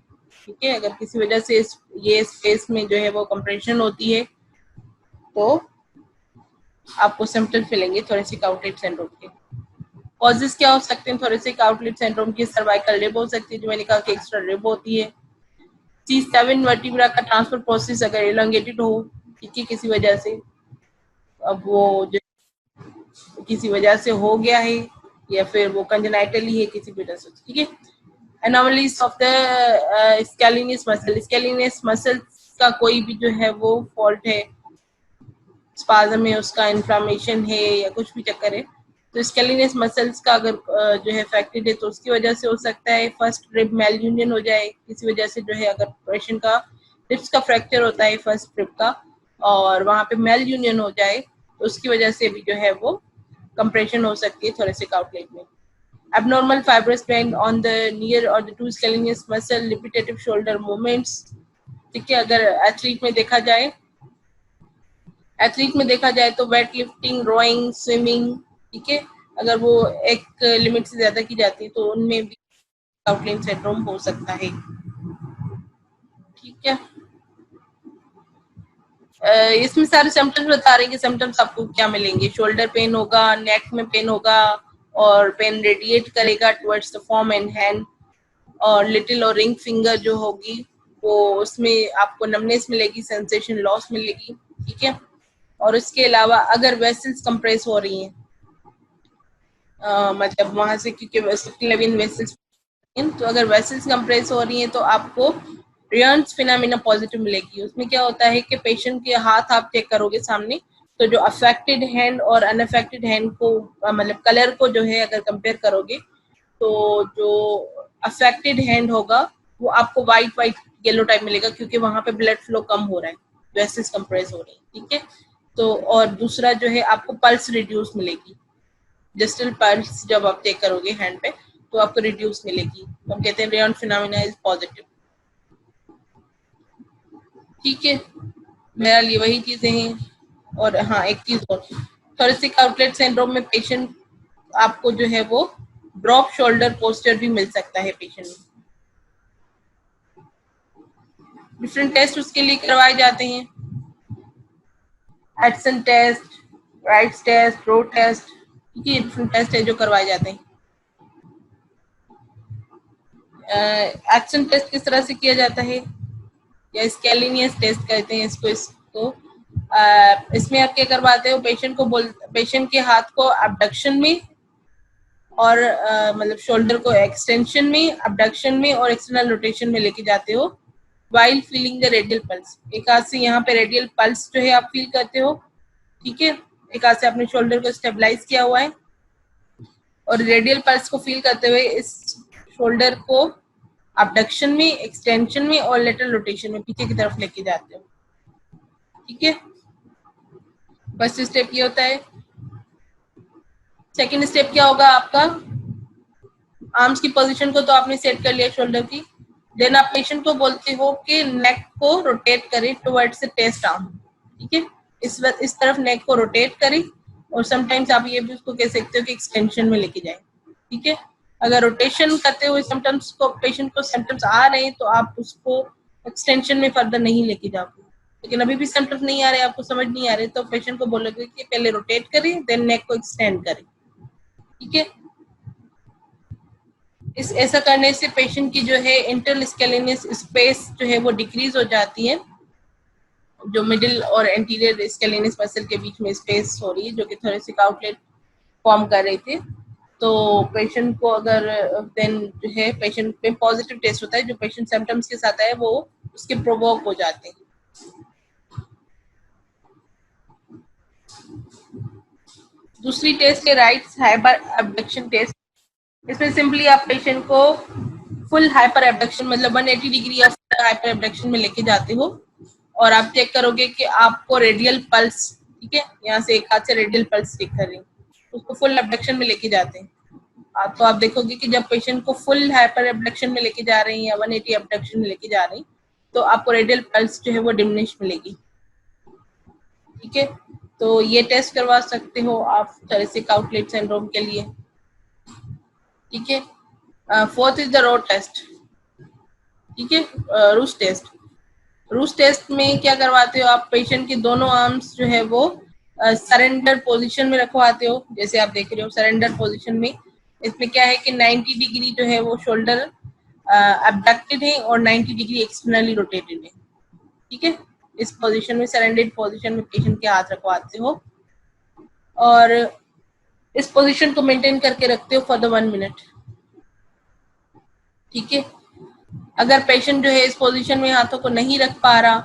ठीक है, अगर किसी वजह से ये स्पेस में जो है वो कंप्रेशन होती है तो आपको सिम्टम्स मिलेंगे थोरेसिक आउटलेट सिंड्रोम के। कॉजेस क्या हो सकते हैं थोरेसिक आउटलेट सिंड्रोम की? सर्वाइकल रिब हो सकती है, जो मैंने कहा कि एक्स्ट्रा रिब होती है। C7 वर्टिब्रा का ट्रांसफर प्रोसेस अगर इलोंगेटेड हो, ठीक है, किसी वजह से, अब वो जो किसी वजह से हो गया है या फिर वो कंजेनाइटली है किसी वजह से, ठीक है। Anomalies of the scalenus muscle, scalenus muscle का कोई भी जो है वो फॉल्ट है, स्पाज्म है, उसका इन्फ्लामेशन है या कुछ भी चक्कर है, तो स्कैलिनियस मसल्स का अगर जो है अफेक्टेड है तो उसकी वजह से हो सकता है। फर्स्ट रिब मेल यूनियन हो जाए किसी वजह से, जो है अगर पेशेंट का रिब्स का फ्रैक्चर होता है फर्स्ट रिब का और वहां पे मेल यूनियन हो जाए तो उसकी वजह से भी जो है वो कंप्रेशन हो सकती है थोरेसिक आउटलेट में। abnormal fibrous pain on the near or the two scalenus muscle, repetitive shoulder movements। ठीक है, अगर एथलीट में देखा जाए तो वेट लिफ्टिंग, रोइंग, स्विमिंग, ठीक है, अगर वो एक लिमिट से ज्यादा की जाती है तो उनमें भी आउटलाइन सिंड्रोम हो सकता है। ठीक है, इसमें सारे सिम्टम्स बता रहे हैं कि सिम्टम्स आपको क्या मिलेंगे। शोल्डर पेन होगा, नेक में पेन होगा और पेन रेडिएट करेगा towards the form and hand, और लिटिल और रिंग फिंगर जो होगी वो उसमें आपको नमनेस मिलेगी, सेंसेशन लॉस मिलेगी। ठीक है, और इसके अलावा अगर वेसल्स कंप्रेस हो रही हैं, मतलब वहां से, क्योंकि सबक्लेवियन वेसल्स, तो अगर वेसल्स कंप्रेस हो रही हैं तो आपको रियर्न्स फिनोमेना पॉजिटिव मिलेगी। उसमें क्या होता है कि पेशेंट के हाथ आप चेक करोगे सामने, तो जो अफेक्टेड हैंड और अनअफेक्टेड हैंड को मतलब कलर को जो है अगर कंपेयर करोगे तो जो अफेक्टेड हैंड होगा वो आपको वाइट वाइट येलो टाइप मिलेगा क्योंकि वहां पे ब्लड फ्लो कम हो रहा है, वेसल्स कंप्रेस हो रही है। ठीक है, तो और दूसरा जो है आपको पल्स रिड्यूस मिलेगी, डिस्टल पल्स जब आप चेक करोगे हैंड पे तो आपको रिड्यूस मिलेगी, तो हम कहते हैं रेयन फिनोमेना इज पॉजिटिव। ठीक है, मेरा लिए वही चीजें हैं। और हाँ, एक चीज और, थोरेसिक आउटलेट सिंड्रोम में पेशेंट आपको जो है वो ड्रॉप शोल्डर पोस्चर भी मिल सकता है पेशेंट में। डिफरेंट टेस्ट उसके लिए करवाए जाते हैं, एडसन टेस्ट, राइट्स टेस्ट, रो टेस्ट, ठीक है, डिफरेंट टेस्ट है जो करवाए जाते हैं। एक्शन टेस्ट किस तरह से किया जाता है, या स्कैलिनियस टेस्ट कहते हैं इसको इसमें आप क्या करवाते हो, पेशेंट के हाथ को अबडक्शन में और मतलब शोल्डर को एक्सटेंशन में, अबडक्शन में और एक्सटर्नल रोटेशन में लेके जाते हो while feeling the radial pulse. एक हाथ से यहाँ पे रेडियल पल्स जो है आप फील करते हो, ठीक है, एक हाथ से अपने शोल्डर को स्टेबलाइज किया हुआ है और रेडियल पल्स को फील करते हुए इस शोल्डर को अबडक्शन में, एक्सटेंशन में और लेटरल रोटेशन में पीछे की तरफ लेके जाते हो। ठीक है, फर्स्ट स्टेप ये होता है। सेकंड स्टेप क्या होगा आपका, आर्म्स की पोजीशन को तो आपने सेट कर लिया शोल्डर की, देन आप पेशेंट को बोलते हो कि नेक को रोटेट करे टुवर्ड्स द टेस्ट आर्म। ठीक है, इस तरफ नेक को रोटेट करें और समटाइम्स आप ये भी उसको कह सकते हो कि एक्सटेंशन में लेके जाए। ठीक है, अगर रोटेशन करते हुए सिम्टम्स को पेशेंट को सिम्टम्स आ रहे हैं तो आप उसको एक्सटेंशन में फर्दर नहीं लेके जाओगे, लेकिन अभी भी सिम्टम्स नहीं आ रहे, आपको समझ नहीं आ रहे, तो पेशेंट को बोलोगे कि पहले रोटेट करें देन नेक को एक्सटेंड करें। ठीक है, इस ऐसा करने से पेशेंट की जो है इंटरस्केलेनियस स्पेस जो है वो डिक्रीज हो जाती है, जो मिडिल और एंटीरियर स्केलेनियस मसल के बीच में स्पेस हो रही है जो कि थोरेसिक आउटलेट फॉर्म कर रहे थे। तो पेशेंट को अगर देन जो है पेशेंट पे पॉजिटिव टेस्ट होता है, जो पेशेंट सिम्टम्स के साथ आए वो उसके प्रोवोक हो जाते हैं। दूसरी टेस्ट है राइट हाइपर अबडक्शन टेस्ट। इसमें सिंपली आप पेशेंट को फुल हाइपर एबडक्शन मतलब 180 डिग्री हाइपर एबडक्शन में लेके जाते हो और आप चेक करोगे कि आपको रेडियल पल्स, ठीक है, यहाँ से एक हाथ से रेडियल पल्स चेक कर रही, उसको फुल एबडक्शन में लेके जाते हैं। तो आप देखोगे कि जब पेशेंट को फुल हाइपर एबडक्शन में लेके जा रहे हैं या 180 एबडक्शन में लेके जा रहे हैं तो आपको रेडियल पल्स जो है वो डिमिनिश मिलेगी, ठीक है। तो ये टेस्ट करवा सकते हो आप थोरेसिक आउटलेट सिंड्रोम के लिए, ठीक है। Fourth is the row test, ठीक है, रूस टेस्ट। रूस टेस्ट में क्या करवाते हो आप, पेशेंट के दोनों आर्म्स जो है वो सरेंडर पोजीशन में रखवाते हो, जैसे आप देख रहे हो सरेंडर पोजीशन में। इसमें क्या है कि 90 डिग्री जो है वो शोल्डर अबडक्टेड है और 90 डिग्री एक्सटर्नली रोटेटेड है, ठीक है। इस पोजीशन में सरेंडेड पोजीशन में पेशेंट के हाथ रखवाते हो और इस पोजीशन को मेंटेन करके रखते हो फॉर द 1 मिनट, ठीक है। अगर पेशेंट जो है इस पोजीशन में हाथों को नहीं रख पा रहा,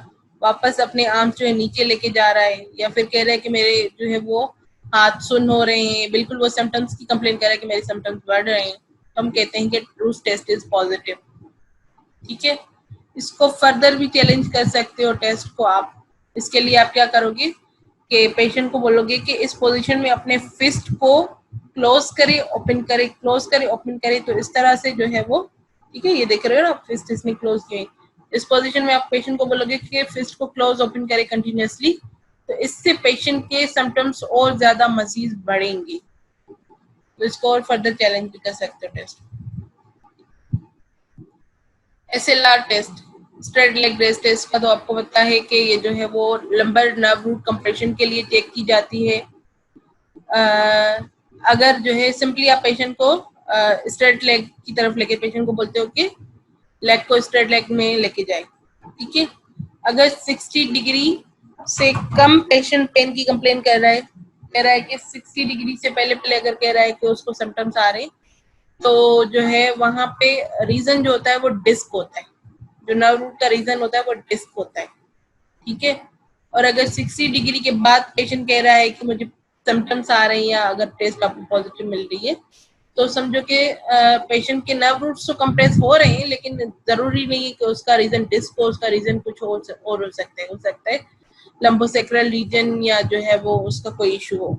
वापस अपने आर्म्स जो है नीचे लेके जा रहा है या फिर कह रहा है कि मेरे जो है वो हाथ सुन्न हो रहे हैं, बिल्कुल वो सिम्टम्स की कंप्लेन कर रहा है कि मेरे सिम्टम्स बढ़ रहे हैं, तो हम कहते हैं कि रूस टेस्ट इज पॉजिटिव, ठीक है। इसको फर्दर भी चैलेंज कर सकते हो टेस्ट को आप। इसके लिए आप क्या करोगे कि पेशेंट को बोलोगे कि इस पोजीशन में अपने फिस्ट को क्लोज करे ओपन करे, क्लोज करे ओपन करे, तो इस तरह से जो है वो, ठीक है, ये देख रहे हो ना फिस्ट इसने क्लोज किए। इस पोजीशन में आप पेशेंट को बोलोगे कि फिस्ट को क्लोज ओपन करे कंटिन्यूअसली, तो इससे पेशेंट के सिम्टम्स और ज्यादा मजीद बढ़ेंगे, तो इसको और फर्दर चैलेंज भी कर सकते हो test. SLR test, straight leg raise test का तो आपको पता है कि ये जो है वो लंबर नर्व रूट कंप्रेशन के लिए चेक की जाती है। अगर जो है सिंपली आप पेशेंट को स्ट्रेट लेग की तरफ लेके पेशेंट को बोलते हो कि लेग को स्ट्रेट लेग में लेके जाए, ठीक है। अगर 60 डिग्री से कम पेशेंट पेन की कंप्लेन कर रहा है, कह रहा है कि 60 डिग्री से पहले पहले अगर कह रहा है कि उसको सिम्टम्स आ रहे हैं, तो जो है वहां पे रीजन जो होता है वो डिस्क होता है, जो नर्व रूट का रीजन होता है वो डिस्क होता है, ठीक है। और अगर 60 डिग्री के बाद पेशेंट कह रहा है कि मुझे सिम्टम्स आ रहे हैं या अगर टेस्ट आपको पॉजिटिव मिल रही है, तो समझो कि पेशेंट के नर्व रूट्स तो कंप्रेस हो रहे हैं, लेकिन जरूरी नहीं है कि उसका रीजन डिस्क हो, उसका रीजन कुछ और हो सकता है लंबोसेक्रल रीजन या जो है वो उसका कोई इशू हो,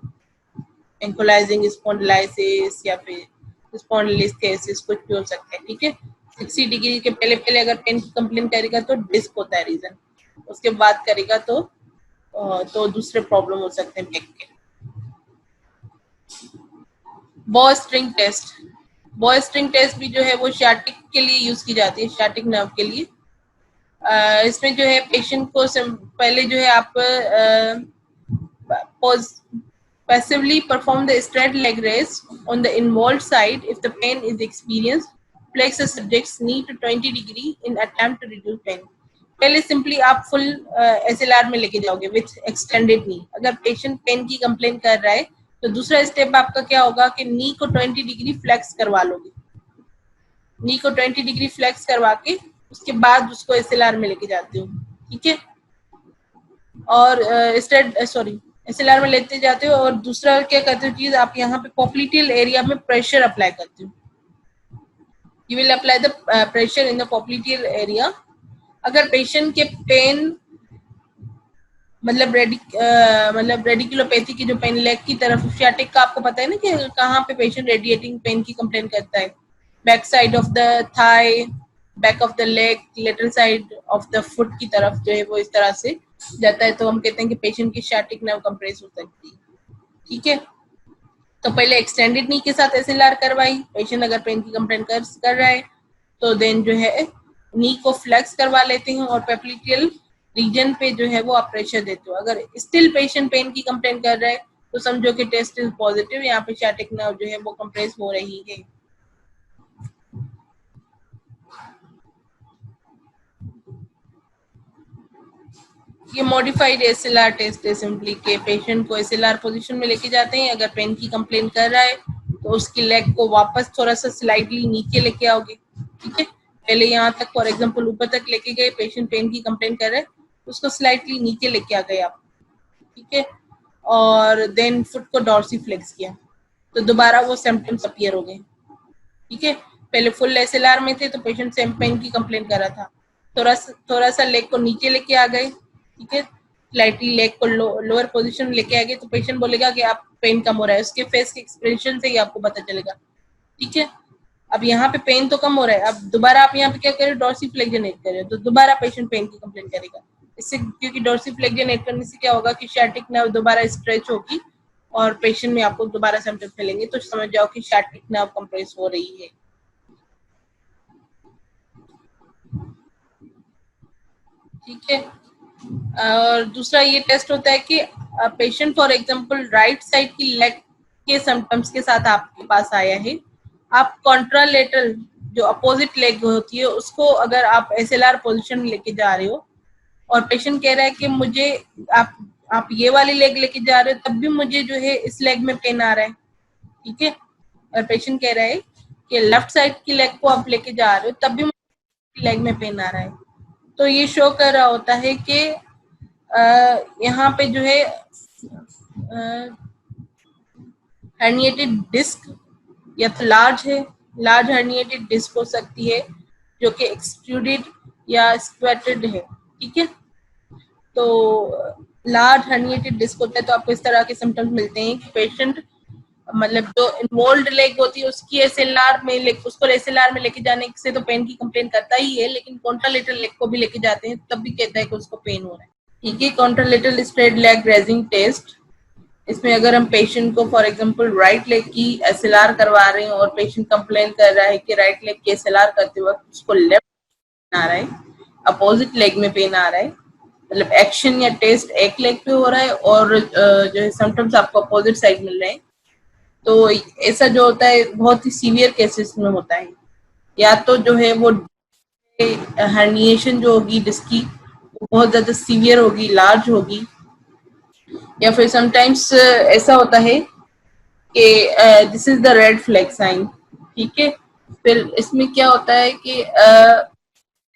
एंकोलाइजिंग स्पॉन्डिलाइसिस या फिर स्पॉन्डिलोलिस्थेसिस, कुछ भी हो सकता है, ठीक है। 60 डिग्री के पहले पहले अगर पेन की कंप्लेन करेगा तो डिस्क होता है रीजन, उसके बाद करेगा तो दूसरे प्रॉब्लम हो सकते हैं पेन के। Bowstring test, bowstring test भी जो है वो शार्टिक के लिए यूज की जाती है, शार्टिक नर्व के लिए। इसमें जो है पेशेंट को पहले जो है आप passively perform the straight leg raise on the involved side if the pain is experienced. Flex the subject's knee to 20 degree in attempt to reduce pain. पहले सिंपली आप फुल SLR में लेके जाओगे विथ एक्सटेंडेड नी। अगर patient pen की complain कर रहा है तो दूसरा स्टेप आपका क्या होगा कि नी को 20 डिग्री फ्लेक्स करवा लोगे, नी को 20 डिग्री फ्लेक्स करवा के उसके बाद उसको SLR में लेके जाते हो, ठीक है। और SLR में लेते जाते हो और दूसरा क्या करते हो चीज, आप यहाँ पे पॉप्लिटियल एरिया में प्रेशर अप्लाई करते हो। You will apply the pressure in the popliteal area. अगर पेशेंट के पेन मतलब रेडिकुलोपैथी की जो पेन लेग की तरफ, सियाटिक का आपको पता है ना कि कहाँ पे पेशेंट रेडिएटिंग पेन की कंप्लेन करता है, back side of the thigh, back of the leg, lateral side of the foot की तरफ जो है वो इस तरह से जाता है, तो हम कहते हैं कि पेशेंट की सियाटिक नर्व कंप्रेस हो सकती है, ठीक है। तो पहले एक्सटेंडेड नी के साथ SLR करवाई, पेशेंट अगर पेन की कंप्लेन कर रहा है तो देन जो है नी को फ्लेक्स करवा लेते हैं और पेप्लिटियल रीजन पे जो है वो आप प्रेशर देते हो। अगर स्टिल पेशेंट पेन की कंप्लेन कर रहा है तो समझो कि टेस्ट इज पॉजिटिव, यहाँ पे सियाटिक नर्व जो है वो कंप्रेस हो रही है। ये मॉडिफाइड SLR टेस्ट है, सिंपली के पेशेंट को SLR पोजीशन में लेके जाते हैं, अगर पेन की कंप्लेन कर रहा है तो उसकी लेग को वापस थोड़ा सा स्लाइडली नीचे लेके आओगे, ठीक है। पहले यहाँ तक फॉर एग्जांपल ऊपर तक लेके गए, पेशेंट पेन की कंप्लेन कर रहा है तो उसको स्लाइडली नीचे लेके आ गए आप, ठीक है। और देन फुट को डॉर्सी फ्लेक्स किया तो दोबारा वो सिम्टम्स अपीयर हो गए, ठीक है, पहले फुल एसएलआर में थे तो पेशेंट सेम पेन की कंप्लेन कर रहा था, थोड़ा सा लेग को नीचे लेके आ गए, ठीक है, स्लाइटली लेग को लोअर पोजीशन में लेके आ गए तो पेशेंट बोलेगा कि आप पेन कम हो रहा है, उसके फेस के एक्सप्रेशन से ही आपको पता चलेगा, ठीक है। अब यहाँ पे पेन तो कम हो रहा है, अब दोबारा आप यहाँ पे क्या करें, डॉर्सीफ्लेक्जनेट करें तो दोबारा पेशेंट पेन की कंप्लेन करेगा, इससे क्योंकि डॉर्सीफ्लेक्जनेट करने से क्या होगा कि सciatic नर्व दोबारा स्ट्रेच होगी और पेशेंट में आपको दोबारा सिम्टम्स मिलेंगे, तो समझ जाओ कि sciatic नर्व कंप्रेस हो रही है, ठीक है। और दूसरा ये टेस्ट होता है कि patient for example right side की लेग के सिम्टम्स के साथ आपके पास आया है, आप कॉन्ट्रालेटरल जो अपोजिट लेग होती है उसको अगर आप एसएलआर पोजीशन में लेके जा रहे हो और पेशेंट कह रहा है कि मुझे आप ये वाली लेग लेके जा रहे हो तब भी मुझे जो है इस लेग में पेन आ रहा है, ठीक है, और पेशेंट कह रहा है कि लेफ्ट साइड की लेग को आप लेके जा रहे हो तब भी मुझे लेग में पेन आ रहा है, तो ये शो कर रहा होता है कि यहाँ पे जो है हर्निएटेड डिस्क या तो लार्ज हर्निएटेड डिस्क हो सकती है जो कि एक्सट्रूडेड या स्क्वेटेड है, ठीक है। तो लार्ज हर्निएटेड डिस्क होता है तो आपको इस तरह के सिम्टम्स मिलते हैं कि पेशेंट मतलब जो इन्वॉल्व्ड लेग होती है उसकी एसएलआर में उसको एसएलआर में लेके जाने से तो पेन की कंप्लेन करता ही है, लेकिन कॉन्ट्रालेटरल लेग को भी लेके जाते हैं तब भी कहता है कि उसको पेन हो रहा है, ठीक है। Contralateral straight leg raising test, इसमें अगर हम पेशेंट को फॉर एग्जांपल राइट लेग की एसएलआर करवा रहे हैं और पेशेंट कंप्लेन कर रहा है कि राइट लेग की एसएलआर करते वक्त उसको लेफ्ट आ रहा है, अपोजिट लेग में पेन आ रहा है, मतलब एक्शन या टेस्ट एक लेग पे हो रहा है और जो है सिम्टम्स आपको अपोजिट साइड मिल रहे हैं, तो ऐसा जो होता है बहुत ही सीवियर केसेस में होता है, या तो जो है वो हर्निएशन जो होगी डिस्क की वो बहुत ज्यादा सीवियर होगी, लार्ज होगी, या फिर समटाइम्स ऐसा होता है कि this is the red flag sign, ठीक है। फिर इसमें क्या होता है कि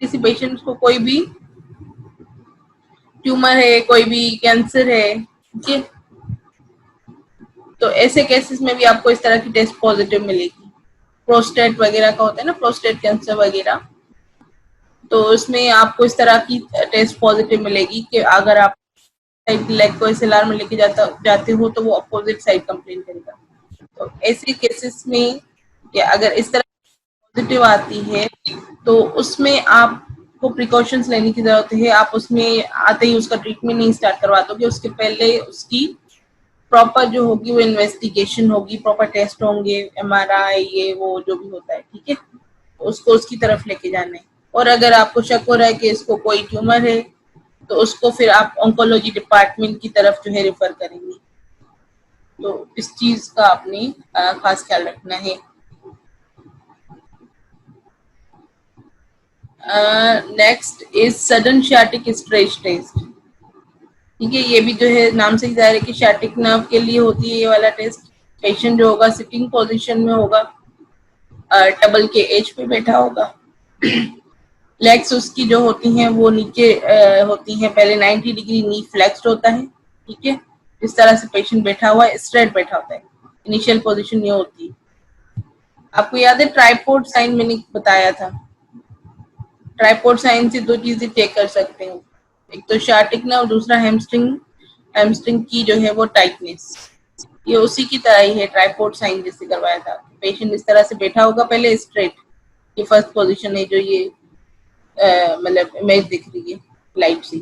किसी पेशेंट को कोई भी ट्यूमर है, कोई भी कैंसर है, ठीक है, तो ऐसे केसेस में भी आपको इस तरह की टेस्ट पॉजिटिव मिलेगी। प्रोस्टेट वगैरह का होता है ना, प्रोस्टेट कैंसर वगैरह, तो उसमें आपको इस तरह की टेस्ट पॉजिटिव मिलेगी कि अगर आप साइड लेग को एसएलआर में लेके जाते हो तो वो अपोजिट साइड कंप्लेन करेगा, तो ऐसे केसेस में कि अगर इस तरह पॉजिटिव आती है तो उसमें आपको प्रिकॉशंस लेने की जरूरत है, आप उसमें आते ही उसका ट्रीटमेंट नहीं स्टार्ट करवा दोगे, उसके पहले उसकी प्रॉपर जो होगी वो इन्वेस्टिगेशन होगी, प्रॉपर टेस्ट होंगे, एमआरआई ये वो जो भी होता है, ठीक है, तो उसको उसकी तरफ लेके जाना है। और अगर आपको शक हो रहा है कि इसको कोई ट्यूमर है तो उसको फिर आप ऑन्कोलॉजी डिपार्टमेंट की तरफ जो है रेफर करेंगे, तो इस चीज का आपने खास ख्याल रखना है। Next is sudden sciatic stretch test, ठीक है, ये भी जो है नाम से ही जाहिर है कि sciatic नर्व के लिए होती है ये वाला टेस्ट। पेशेंट जो होगा सिटिंग पोजीशन में होगा, टेबल के एज पे बैठा होगा, लेग्स उसकी जो होती हैं वो नीचे होती हैं, पहले 90 डिग्री नी फ्लेक्स्ड होता है, ठीक है, इस तरह से पेशेंट बैठा हुआ है, स्ट्रेट बैठा होता है, इनिशियल पोजीशन ये होती है। आपको याद है ट्राइपॉड साइन मैंने बताया था, ट्राइपॉड साइन से दो चीजें चेक कर सकते हैं, एक तो sciatic नर्व, दूसरा हैमस्ट्रिंग की जो है वो टाइटनेस, ये उसी की तरह ही है, ट्राइपॉड साइन जिससे करवाया था। पेशेंट इस तरह से बैठा होगा पहले स्ट्रेट, ये फर्स्ट पोजीशन है जो ये मतलब इमेज दिख रही है लाइट सी,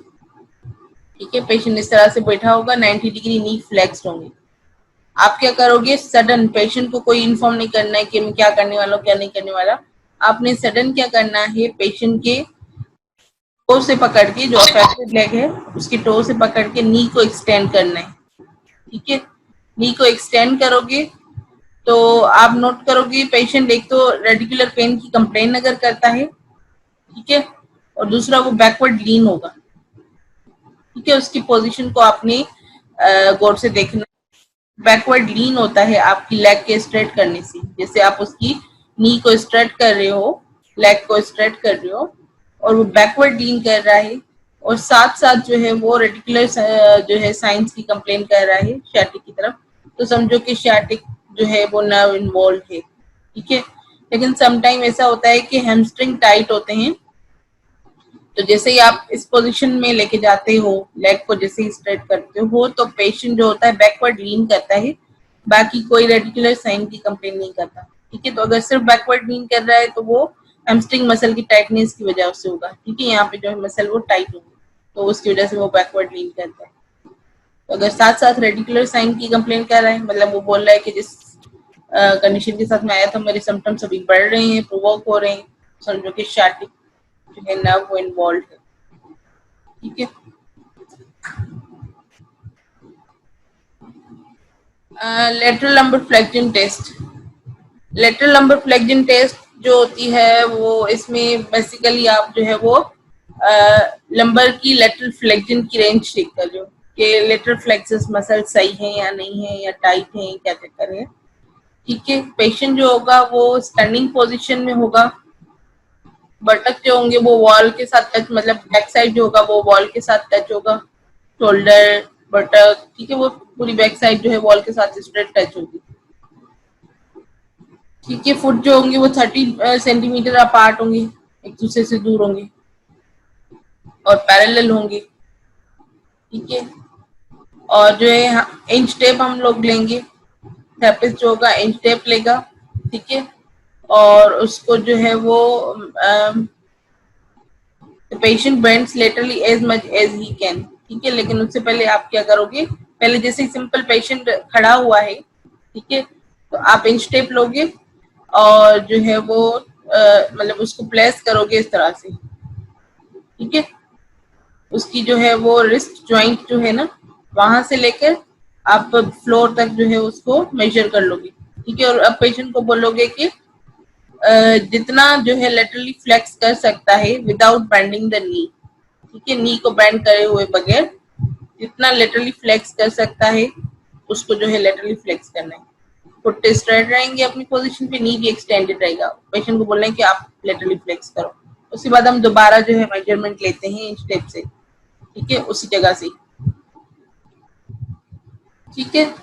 ठीक है, पेशेंट इस तरह से बैठा होगा, 90 डिग्री नी फ्लेक्स्ड होंगे। आप क्या करोगे, सडन पेशेंट को कोई इन्फॉर्म नहीं करना है कि मैं क्या करने वाला हूँ क्या नहीं करने वाला, आपने सडन क्या करना है, पेशेंट के टो से पकड़ के, जो अफेक्टेड लेग है उसकी टो से पकड़ के नी को एक्सटेंड करना है, ठीक है, नी को एक्सटेंड करोगे तो आप नोट करोगे पेशेंट एक तो रेडिकुलर पेन की कंप्लेन अगर करता है, ठीक है, और दूसरा वो बैकवर्ड लीन होगा, ठीक है, उसकी पोजीशन को आपने गौर से देखना। बैकवर्ड लीन होता है आपकी लेग के स्ट्रेट करने से, जैसे आप उसकी नी को स्ट्रेट कर रहे हो, लेग को स्ट्रेट कर रहे हो और वो बैकवर्ड लीन कर रहा है और साथ साथ जो है वो रेडिकुलर जो है साइंस की कंप्लेन कर रहा है sciatic की तरफ, तो समझो कि sciatic जो है वो नर्व इन्वॉल्व है, ठीक है। लेकिन समटाइम ऐसा होता है कि हैमस्ट्रिंग टाइट होते हैं, तो जैसे ही आप इस पोजीशन में लेके जाते हो, लेग को जैसे ही स्ट्रेट करते हो, तो पेशेंट जो होता है बैकवर्ड लीन करता है, बाकी कोई रेडिकुलर साइन की कंप्लेन नहीं करता। ठीक है, तो अगर सिर्फ बैकवर्ड लीन कर रहा है तो वो हैमस्ट्रिंग मसल की टाइटनेस की वजह से होगा। ठीक है, यहाँ पे जो है मसल वो टाइट होगी, तो उसकी वजह से वो बैकवर्ड लीन करता है। तो अगर साथ साथ रेडिकुलर साइन की कंप्लेन कर रहा है, मतलब वो बोल रहा है कि जिस कंडीशन के साथ मैं आया था मेरे सिम्टम्स अभी बढ़ रहे हैं, प्रोवोक हो रहे हैं, समझो कि शार्टिक जो है नर्व वो इन्वॉल्व है। ठीक है, lateral lumbar flexion test. Lateral lumbar flexion test जो होती है वो इसमें बेसिकली आप जो है वो लंबर की लेटरल फ्लेक्शन की रेंज चेक कर रहे हो कि लेटरल फ्लेक्सस मसल सही है या नहीं है, या टाइट है, क्या चक्कर है। ठीक है, पेशेंट जो होगा वो स्टैंडिंग पोजीशन में होगा, बटक जो होंगे वो वॉल के साथ टच, मतलब बैक साइड जो होगा वो वॉल के साथ टच होगा, शोल्डर, बटक, ठीक है, वो पूरी बैक साइड जो है वॉल के साथ स्ट्रेट टच होगी। ठीक है, फुट जो होंगे वो 30 सेंटीमीटर अपार्ट होंगे, एक दूसरे से दूर होंगे और पैरेलल होंगे। ठीक है, और जो है इंच टेप हम लोग लेंगे, थेरेपिस्ट जो होगा इंच टेप लेगा। ठीक है, और उसको जो है वो patient bends laterally as much as he can. ठीक है, लेकिन उससे पहले आप क्या करोगे, पहले जैसे ही सिंपल पेशेंट खड़ा हुआ है, ठीक है, तो आप इंच टेप लोगे और जो है वो मतलब उसको प्लेस करोगे इस तरह से। ठीक है, उसकी जो है वो रिस्ट जॉइंट जो है ना, वहां से लेकर आप फ्लोर तक जो है उसको मेजर कर लोगे। ठीक है, और अब पेशेंट को बोलोगे कि जितना जो है लेटरली फ्लेक्स कर सकता है विदाउट बेंडिंग द नी। ठीक है, नी को बेंड करे हुए बगैर जितना लेटरली फ्लेक्स कर सकता है उसको जो है लेटरली फ्लेक्स करना है। घुट्टे स्ट्रेट रहेंगे अपनी पोजीशन पे, नी भी एक्सटेंडेड रहेगा। पेशेंट को बोलना है कि आप लेटरली फ्लेक्स करो। उसके बाद हम दोबारा जो है मेजरमेंट लेते हैं इंच टेप से। ठीक है, उसी जगह से। ठीक है,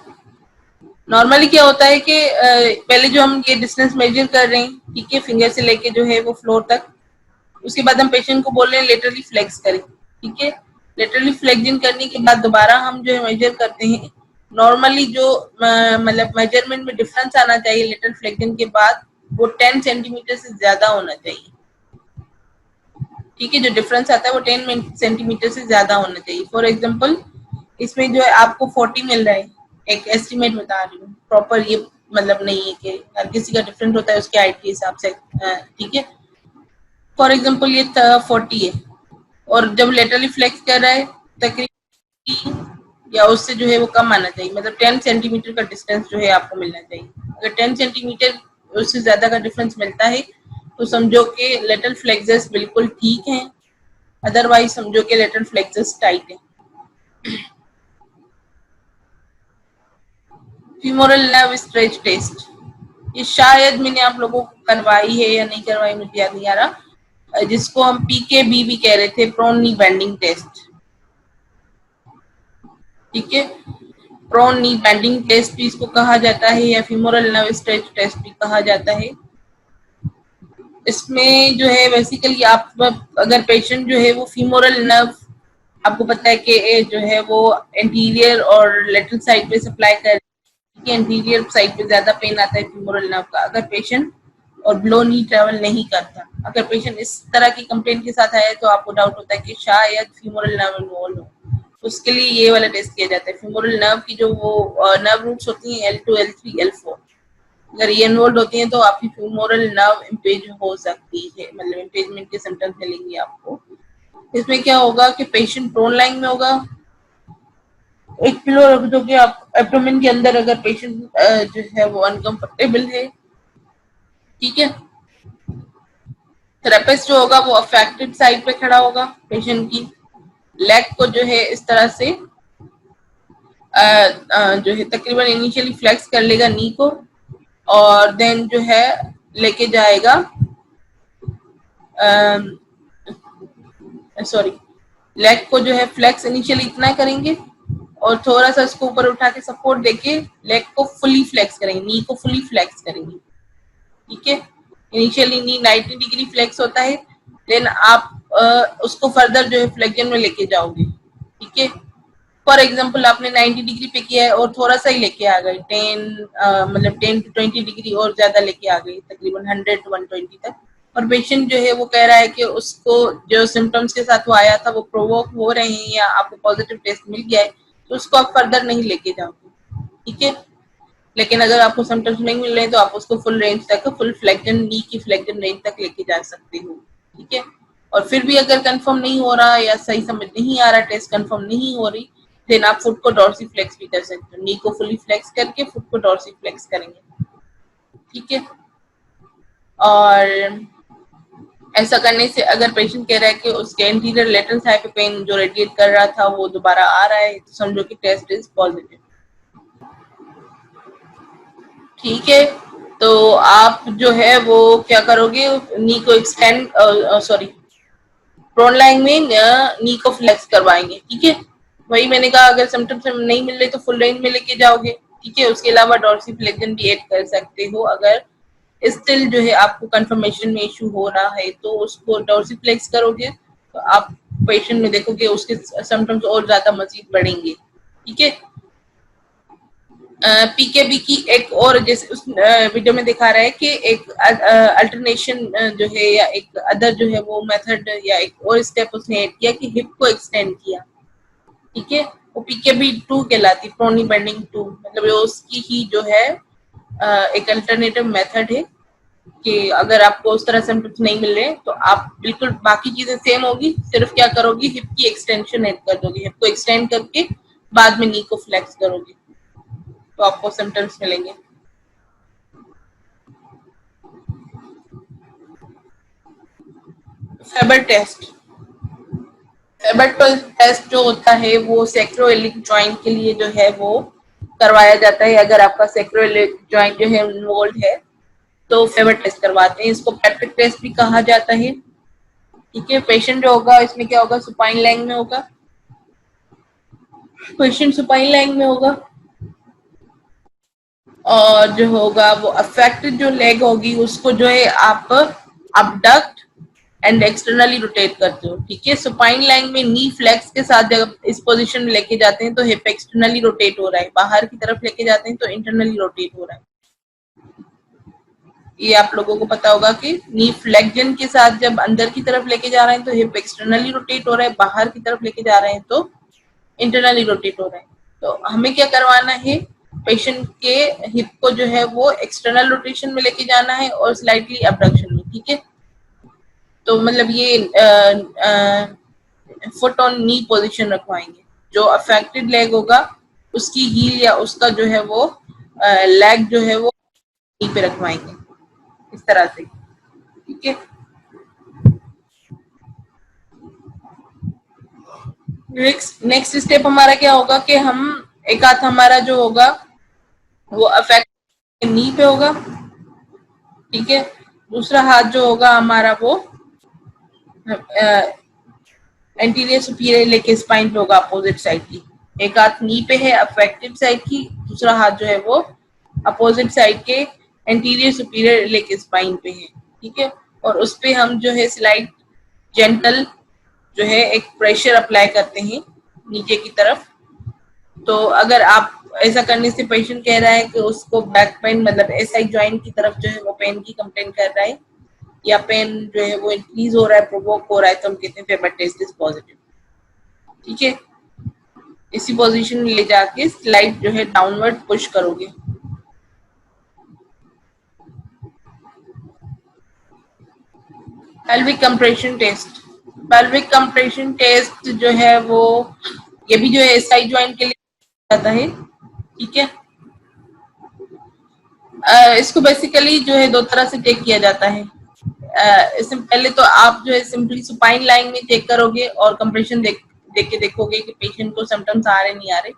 नॉर्मली क्या होता है कि पहले जो हम ये डिस्टेंस मेजर कर रहे हैं, ठीक है, फिंगर से लेके जो है वो फ्लोर तक, उसके बाद हम पेशेंट को बोल रहे हैं लेटरली फ्लेक्स करें। ठीक है, लेटरली फ्लेक्शन करने के बाद दोबारा हम जो है मेजर करते हैं। नॉर्मली जो मतलब मेजरमेंट में डिफरेंस आना चाहिए लेटरल फ्लेक्शन के बाद, वो 10 सेंटीमीटर से ज्यादा होना चाहिए। ठीक है, जो डिफरेंस आता है वो 10 सेंटीमीटर से ज्यादा होना चाहिए। फॉर एग्जाम्पल इसमें जो है आपको 40 मिल रहा है, एक एस्टिमेट बता रही हूँ, प्रॉपर ये मतलब नहीं है कि हर किसी का डिफरेंट होता है उसके हाइट के हिसाब से। ठीक है, फॉर एग्जाम्पल ये 40 है और जब लेटरली फ्लेक्स कर रहा है तकरीबन या उससे जो है वो कम आना चाहिए, मतलब 10 सेंटीमीटर का डिस्टेंस जो है आपको मिलना चाहिए। अगर 10 सेंटीमीटर उससे ज्यादा का डिफरेंस मिलता है तो समझो कि लेटरल फ्लेक्सस बिल्कुल ठीक है, अदरवाइज समझो कि लेटरल फ्लेक्सस टाइट है। फीमोरल नर्व स्ट्रेच टेस्ट, ये शायद मैंने आप लोगों को करवाई है या नहीं करवाई मुझे याद नहीं आ रहा, जिसको हम PKB भी कह रहे थे, प्रोन नी बेंडिंग टेस्ट। ठीक है, प्रोन नी बेंडिंग टेस्ट भी इसको कहा जाता है या फीमोरल नर्व स्ट्रेच टेस्ट भी कहा जाता है। इसमें जो है बेसिकली आप अगर पेशेंट जो है वो फीमोरल नर्व, आपको पता है कि जो है वो एंटीरियर और लेटरल साइड पे सप्लाई कर, एंटीरियर साइड पे ज्यादा पेन आता है फीमोरल नर्व का अगर पेशेंट और ब्लो नी ट्रेवल नहीं करता। अगर पेशेंट इस तरह की कंप्लेंट के साथ आया तो आपको डाउट होता है कि शायद फीमोरल नर्व इन्वॉल्व हो, उसके लिए ये वाला टेस्ट किया जाता है। फीमोरल नर्व की जो वो नर्व रूट्स होती हैं L2, L3, L4, अगर ये इन्वॉल्व होती हैं तो आपकी फीमोरल नर्व इम्पेज हो सकती है, मतलब इम्पेजमेंट के सिम्टम्स मिलेंगे आपको। इसमें क्या होगा कि पेशेंट प्रोन लाइन में होगा, एक पिलो रख दो कि आप एब्डोमेन के अंदर, अगर पेशेंट जो है वो अनकंफर्टेबल है। ठीक है, थेरेपिस्ट जो होगा वो अफेक्टेड साइड पे खड़ा होगा, पेशेंट की लेग को जो है इस तरह से जो है तकरीबन इनिशियली फ्लेक्स कर लेगा नी को, और देन जो है लेके जाएगा, सॉरी, लेग को जो है फ्लेक्स इनिशियली इतना करेंगे और थोड़ा सा इसको ऊपर उठा के सपोर्ट देके लेग को फुली फ्लेक्स करेंगे, नी को फुली फ्लेक्स करेंगे। ठीक है, इनिशियली नी 90 डिग्री फ्लेक्स होता है, देन आप उसको फर्दर जो है फ्लेक्जन में लेके जाओगे, ठीक है। फॉर एग्जाम्पल आपने 90 डिग्री पे किया है और थोड़ा सा ही लेके आ गए 10 to 20 डिग्री और ज्यादा लेके आ गई, तकरीबन 100 to 120 तक, और पेशेंट जो है वो कह रहा है कि उसको जो सिम्टम्स के साथ वो आया था वो प्रोवोक हो रहे हैं या आपको पॉजिटिव टेस्ट मिल गया है, तो उसको आप फर्दर नहीं लेके जाओगे, ठीक है। लेकिन अगर आपको सिम्टम्स नहीं मिल रहे हैं तो आप उसको फुल रेंज तक, फुल फ्लेक्जन नी की फ्लेक्जन रेंज तक लेके जा सकते हो, ठीक है। और फिर भी अगर कंफर्म नहीं हो रहा या सही समझ नहीं आ रहा, टेस्ट कंफर्म नहीं हो रही, देन आप फुट को डॉर्सी फ्लेक्स भी कर सकते हो, नी को फुली फ्लेक्स करके फुट को डॉर्सी फ्लेक्स करेंगे, ठीक है। और ऐसा करने से अगर पेशेंट कह रहा है कि उसके एंटीरियर लेटरल थाई पे पेन जो रेडिएट कर रहा था वो दोबारा आ रहा है, तो समझो कि टेस्ट इज पॉजिटिव, ठीक है। तो आप जो है वो क्या करोगे, नी को एक्सटेंड सॉरी प्रोन लाइन में नी को फ्लेक्स करवाएंगे, ठीक है। वही मैंने कहा अगर सिम्टम्स नहीं मिल रहे तो फुल रेंज में लेके जाओगे, ठीक है। उसके अलावा डॉर्सी फ्लेक्जन भी ऐड कर सकते हो, अगर स्टिल जो है आपको कंफर्मेशन में इशू हो रहा है तो उसको डॉर्सी फ्लेक्स करोगे तो आप पेशेंट में देखोगे उसके सिम्टम्स और ज्यादा मजीद बढ़ेंगे, ठीक है। पीकेबी की एक और, जैसे उस वीडियो में दिखा रहा है कि एक अल्टरनेशन जो है या एक अदर जो है वो मेथड या एक और स्टेप उसने ऐड किया कि हिप को एक्सटेंड किया, ठीक है। वो पीकेबी 2 कहलाती, प्रोनी बेंडिंग 2, मतलब उसकी ही जो है एक अल्टरनेटिव मेथड है कि अगर आपको उस तरह सिम्टम्स नहीं मिल रहे तो आप बिल्कुल बाकी चीजें सेम होगी, सिर्फ क्या करोगी हिप की एक्सटेंशन ऐड कर दोगे, हिप को एक्सटेंड करके बाद में नी को फ्लेक्स करोगे तो आपको सिम्टम्स मिलेंगे। फेबर टेस्ट, फेबर टेस्ट जो होता है वो सैक्रोइलिक जॉइंट के लिए जो है वो करवाया जाता है। अगर आपका सैक्रोइलिक जॉइंट जो है इन्वॉल्व है तो फेबर टेस्ट करवाते हैं, इसको पैट्रिक टेस्ट भी कहा जाता है, ठीक है। पेशेंट जो होगा इसमें क्या होगा, सुपाइन लाइन में होगा, पेशेंट सुपाइन लाइन में होगा और जो होगा वो अफेक्टेड जो लेग होगी उसको जो है आप अबडक्ट एंड एक्सटर्नली रोटेट करते हो, ठीक है। सुपाइन लाइन में नी फ्लेक्स के साथ जब इस पोजीशन में लेके जाते हैं तो हिप एक्सटर्नली रोटेट हो रहा है, बाहर की तरफ लेके जाते हैं तो इंटरनली रोटेट हो रहा है। ये आप लोगों को पता होगा कि नी फ्लेक्जन के साथ जब अंदर की तरफ लेके जा रहे हैं तो हिप एक्सटर्नली रोटेट हो रहा है, बाहर की तरफ लेके जा रहे हैं तो इंटरनली रोटेट हो रहा है। तो हमें क्या करवाना है, पेशेंट के हिप को जो है वो एक्सटर्नल रोटेशन में लेके जाना है और स्लाइटली अबडक्शन में, ठीक है। तो मतलब ये फुट ऑन नी पोजीशन रखवाएंगे, जो अफेक्टेड लेग होगा उसकी हील या उसका जो है वो लेग जो है वो नी पे रखवाएंगे इस तरह से, ठीक है। नेक्स्ट स्टेप हमारा क्या होगा कि हम एक हाथ हमारा जो होगा वो अफेक्ट नी पे होगा, ठीक है। दूसरा हाथ जो होगा हमारा वो एंटीरियर सुपीरियर लेके स्पाइन पे होगा अपोजिट साइड की। एक हाथ नी पे है अफेक्टेड साइड की, दूसरा हाथ जो है वो अपोजिट साइड के एंटीरियर सुपीरियर लेके स्पाइन पे है, ठीक है। और उस पे हम जो है स्लाइड जेंटल जो है एक प्रेशर अप्लाई करते हैं नीचे की तरफ। तो अगर आप ऐसा करने से पेशेंट कह रहा है कि उसको बैक पेन मतलब एसआई जॉइंट की तरफ जो है वो पेन की कंप्लेन कर रहा है या पेन जो है वो इंक्रीज हो रहा है, प्रोवोक हो रहा है, तो हम कहते हैं फेबर टेस्ट इज पॉजिटिव, ठीक है। इसी पोजीशन में ले जाके स्लाइड जो है डाउनवर्ड पुश करोगे। Pelvic compression test, pelvic compression test जो है वो ये भी जो है एसआई जॉइंट के लिए आता है, ठीक है। इसको बेसिकली जो है दो तरह से चेक किया जाता है। इसमें पहले तो आप जो है सिंपली सुपाइन लाइन में चेक करोगे और कंप्रेशन देख के देखोगे कि पेशेंट को सिम्टम्स आ रहे नहीं आ रहे।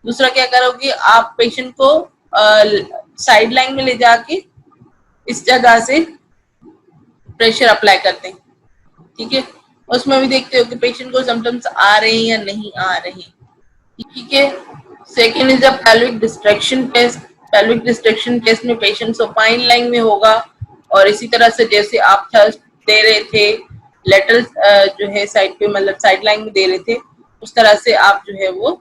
दूसरा क्या करोगे, आप पेशेंट को साइड लाइन में ले जाके इस जगह से प्रेशर अप्लाई करते हैं, ठीक है। उसमें भी देखते हो कि पेशेंट को सिम्टम्स आ रहे हैं या नहीं आ रहे हैं, ठीक है। Second is the pelvic distraction test. Pelvic distraction test में पेशेंट सुपाइन लाइन में होगा और इसी तरह से जैसे आप थर्स्ट दे रहे थे लेटरल जो है साइड पे, मतलब साइड लाइन में दे रहे थे, उस तरह से आप जो है वो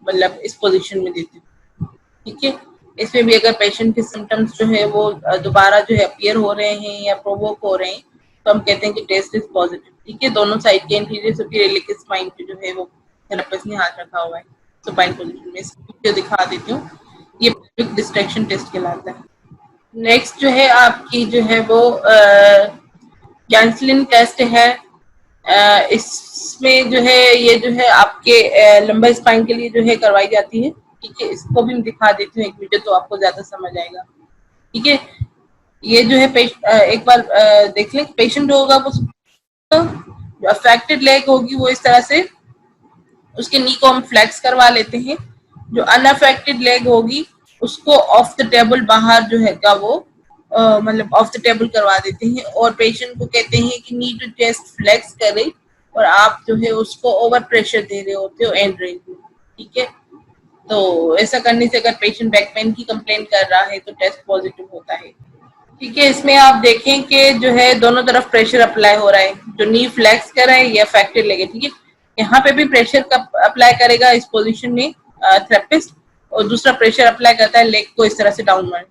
मतलब इस पोजीशन में देते हो। ठीक है, इसमें भी अगर पेशेंट के सिम्टम्स जो है वो दोबारा जो है अपीयर हो रहे हैं या प्रोवोक हो रहे हैं, तो हम कहते हैं कि टेस्ट इज पॉजिटिव। ठीक है, दोनों साइड के इंटीरियर सुपीरियर इलियक स्पाइन पे जो है वो थेरेपिस्ट ने हाथ रखा हुआ है सुपाइन पोजीशन में। इसको वीडियो दिखा देती हूँ, ये पेल्विक डिस्ट्रैक्शन टेस्ट कहलाता है। नेक्स्ट जो है आपकी जो है वो गैंसलिन टेस्ट है। इसमें जो है ये जो है आपके लंबा स्पाइन के लिए जो है करवाई जाती है। ठीक है, इसको भी मैं दिखा देती हूँ एक वीडियो, तो आपको ज्यादा समझ आएगा। ठीक है, ये जो है एक बार देख लें, पेशेंट होगा वो जो अफेक्टेड लेग होगी वो इस तरह से उसके नी को हम फ्लेक्स करवा लेते हैं। जो अनअफेक्टेड लेग होगी उसको ऑफ द टेबल बाहर जो है का वो मतलब ऑफ द टेबल करवा देते हैं और पेशेंट को कहते हैं कि नी टू चेस्ट फ्लेक्स करे और आप जो है उसको ओवर प्रेशर दे रहे होते हो एंड रेंज में। ठीक है, तो ऐसा करने से अगर पेशेंट बैक पेन की कंप्लेंट कर रहा है तो टेस्ट पॉजिटिव होता है। ठीक है, इसमें आप देखें कि जो है दोनों तरफ प्रेशर अप्लाई हो रहा है, जो नी फ्लेक्स कर रहा है या अफेक्टेड लेग है। ठीक है, यहाँ पे भी प्रेशर का अप्लाई करेगा इस पोजीशन में थेरेपिस्ट, और दूसरा प्रेशर अप्लाई करता है लेग को इस तरह से डाउनवर्ड,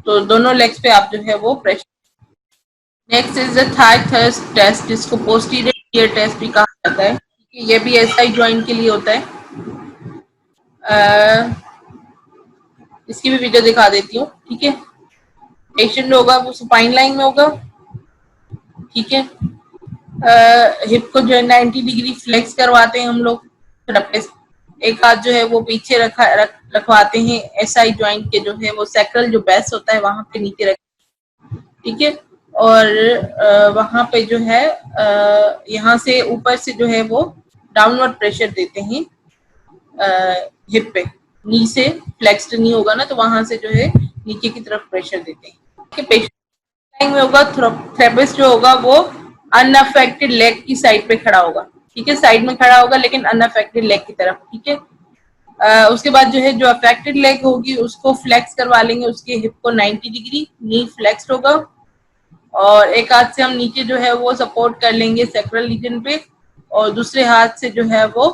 तो दोनों लेग्स पे आप जो है वो pressure. Next is the thigh thrust test, जिसको पोस्टीरियर शीयर टेस्ट भी कहा जाता है। ये भी एसआई जॉइंट के लिए होता है। इसकी भी वीडियो दिखा देती हूँ। ठीक है, पेशेंट होगा वो सुपाइन लाइन में होगा। ठीक है, हिप को जो है 90 डिग्री फ्लेक्स करवाते हैं हम लोग, एक हाथ जो है वो पीछे रखवाते हैं एसआई जॉइंट के जो है वो सैक्रल जो बेस होता है वहां पे नीचे रख। ठीक है, और वहां पे जो है यहाँ से ऊपर से जो है वो डाउनवर्ड प्रेशर देते हैं हिप पे, नी से फ्लेक्स्ड नहीं होगा ना, तो वहां से जो है नीचे की तरफ प्रेशर देते हैं। पेशेंट में होगा थेरेपिस्ट जो होगा वो अनअफेक्टेड लेग की साइड पे खड़ा होगा। ठीक है, साइड में खड़ा होगा लेकिन अनअफेक्टेड लेग की तरफ। ठीक है, उसके बाद जो है जो अफेक्टेड लेग होगी उसको फ्लेक्स करवा लेंगे, उसके हिप को 90 डिग्री, नी फ्लेक्स्ड होगा और एक हाथ से हम नीचे जो है वो सपोर्ट कर लेंगे सैक्रल रीजन पे और दूसरे हाथ से जो है वो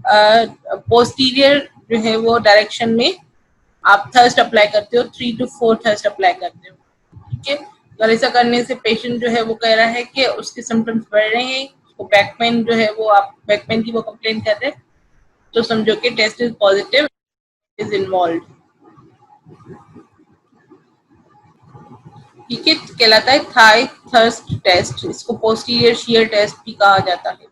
पोस्टीरियर जो है वो डायरेक्शन में आप थर्स्ट अप्लाई करते हो, 3 to 4 थर्स्ट अप्लाई करते हो। ठीक है, अगर ऐसा करने से पेशेंट जो है वो कह रहा है कि उसके सिम्टम्स बढ़ रहे हैं, उसको बैक पेन जो है वो आप बैक पेन की वो कंप्लेन कर रहे हैं, तो समझो कि test is positive is involve. ठीक है, कहलाता है थाई थर्स्ट टेस्ट, इसको पोस्टीरियर शीयर टेस्ट भी कहा जाता है।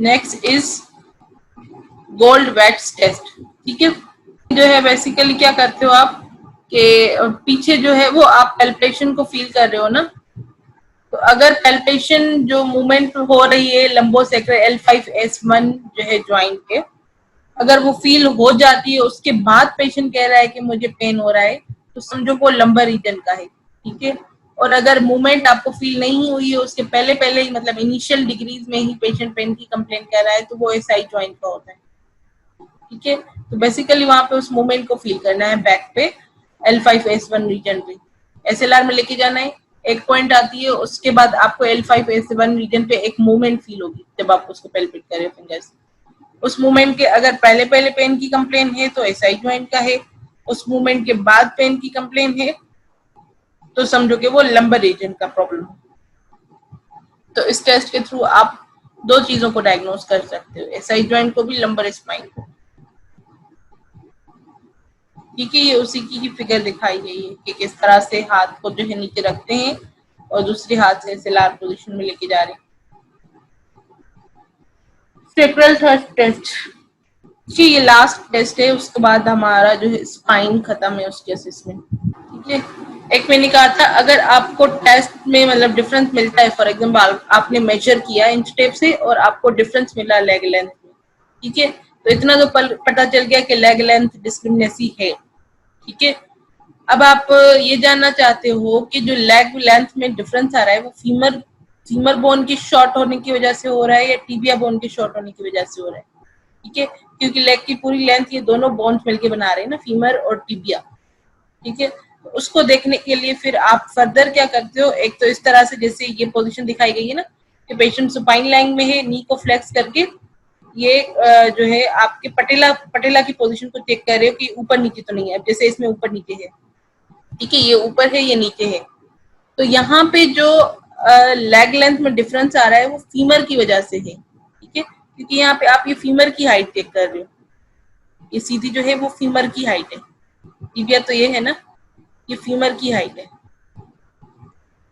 Next is Goldthwait's test. ठीक है, जो है बेसिकली क्या करते हो आप कि पीछे जो है वो आप पैल्पेशन को फील कर रहे हो ना, तो अगर पैल्पेशन जो मूवमेंट हो रही है लंबोसेक्रल L5S1 जो है जॉइंट के, अगर वो फील हो जाती है उसके बाद पेशेंट कह रहा है कि मुझे पेन हो रहा है, तो समझो वो लंबर रीजन का है। ठीक है, और अगर मूवमेंट आपको फील नहीं हुई है उसके पहले ही, मतलब इनिशियल डिग्रीज में ही पेशेंट पेन की कंप्लेन कर रहा है, तो वो एसआई जॉइंट का होता है। ठीक है, तो बेसिकली वहां पे उस मूवमेंट को फील करना है बैक पे L5S1 रीजन पे, एसएलआर में लेके जाना है, एक पॉइंट आती है उसके बाद आपको L5S1 रीजन पे एक मूवमेंट फील होगी जब आप उसको पेल्पिट करें फिंगर से। उस मूवमेंट के अगर पहले पेन की कंप्लेन है तो एसआई जॉइंट का है, उस मूवमेंट के बाद पेन की कंप्लेन है तो समझो कि वो लंबर रीजन का प्रॉब्लम है। तो इस टेस्ट के थ्रू आप दो चीजों को डायग्नोज कर सकते हो, एसआई जॉइंट को भी, लंबर स्पाइन को। ठीक है, ये उसी की फिगर दिखाई गई है कि किस तरह से हाथ को जो है नीचे रखते हैं और दूसरे हाथ से एसएलआर पोजीशन में लेके जा रहे हैं। सेक्रल थर्स्ट टेस्ट, ये लास्ट टेस्ट है, उसके बाद हमारा जो है स्पाइन खत्म है उसके असेसमेंट। ठीक है, एक मैंने कहा था अगर आपको टेस्ट में मतलब डिफरेंस मिलता है, फॉर एग्जांपल आपने मेजर किया इंच टेप से और आपको डिफरेंस मिला लेग लेंथ में, ठीक है, तो इतना तो पता चल गया कि लेग लेंथ डिस्क्रिमिनेसी है। ठीक है, अब आप ये जानना चाहते हो कि जो लेग लेंथ में डिफरेंस आ रहा है वो फीमर बोन की शॉर्ट होने की वजह से हो रहा है या टीबिया बोन की शॉर्ट होने की वजह से हो रहा है। ठीक है, क्योंकि लेग की पूरी लेंथ ये दोनों बोन्स मिलके बना रहे हैं ना, फीमर और टिबिया। ठीक है, उसको देखने के लिए फिर आप फर्दर क्या करते हो, एक तो इस तरह से जैसे ये पोजीशन दिखाई गई है ना कि पेशेंट सुपाइन लाइन में है, नी को फ्लेक्स करके ये जो है आपके पटेला की पोजीशन को चेक कर रहे हो कि ऊपर नीचे तो नहीं है। अब जैसे इसमें ऊपर नीचे है, ठीक है, ये ऊपर है ये नीचे है, तो यहाँ पे जो लेग लेंथ में डिफरेंस आ रहा है वो फीमर की वजह से है। ठीक है, क्योंकि यहाँ पे आप ये फीमर की हाइट चेक कर रहे हो, ये सीधी जो है वो फीमर की हाइट है, टिबिया तो ये है ना, ये फीमर की हाइट है।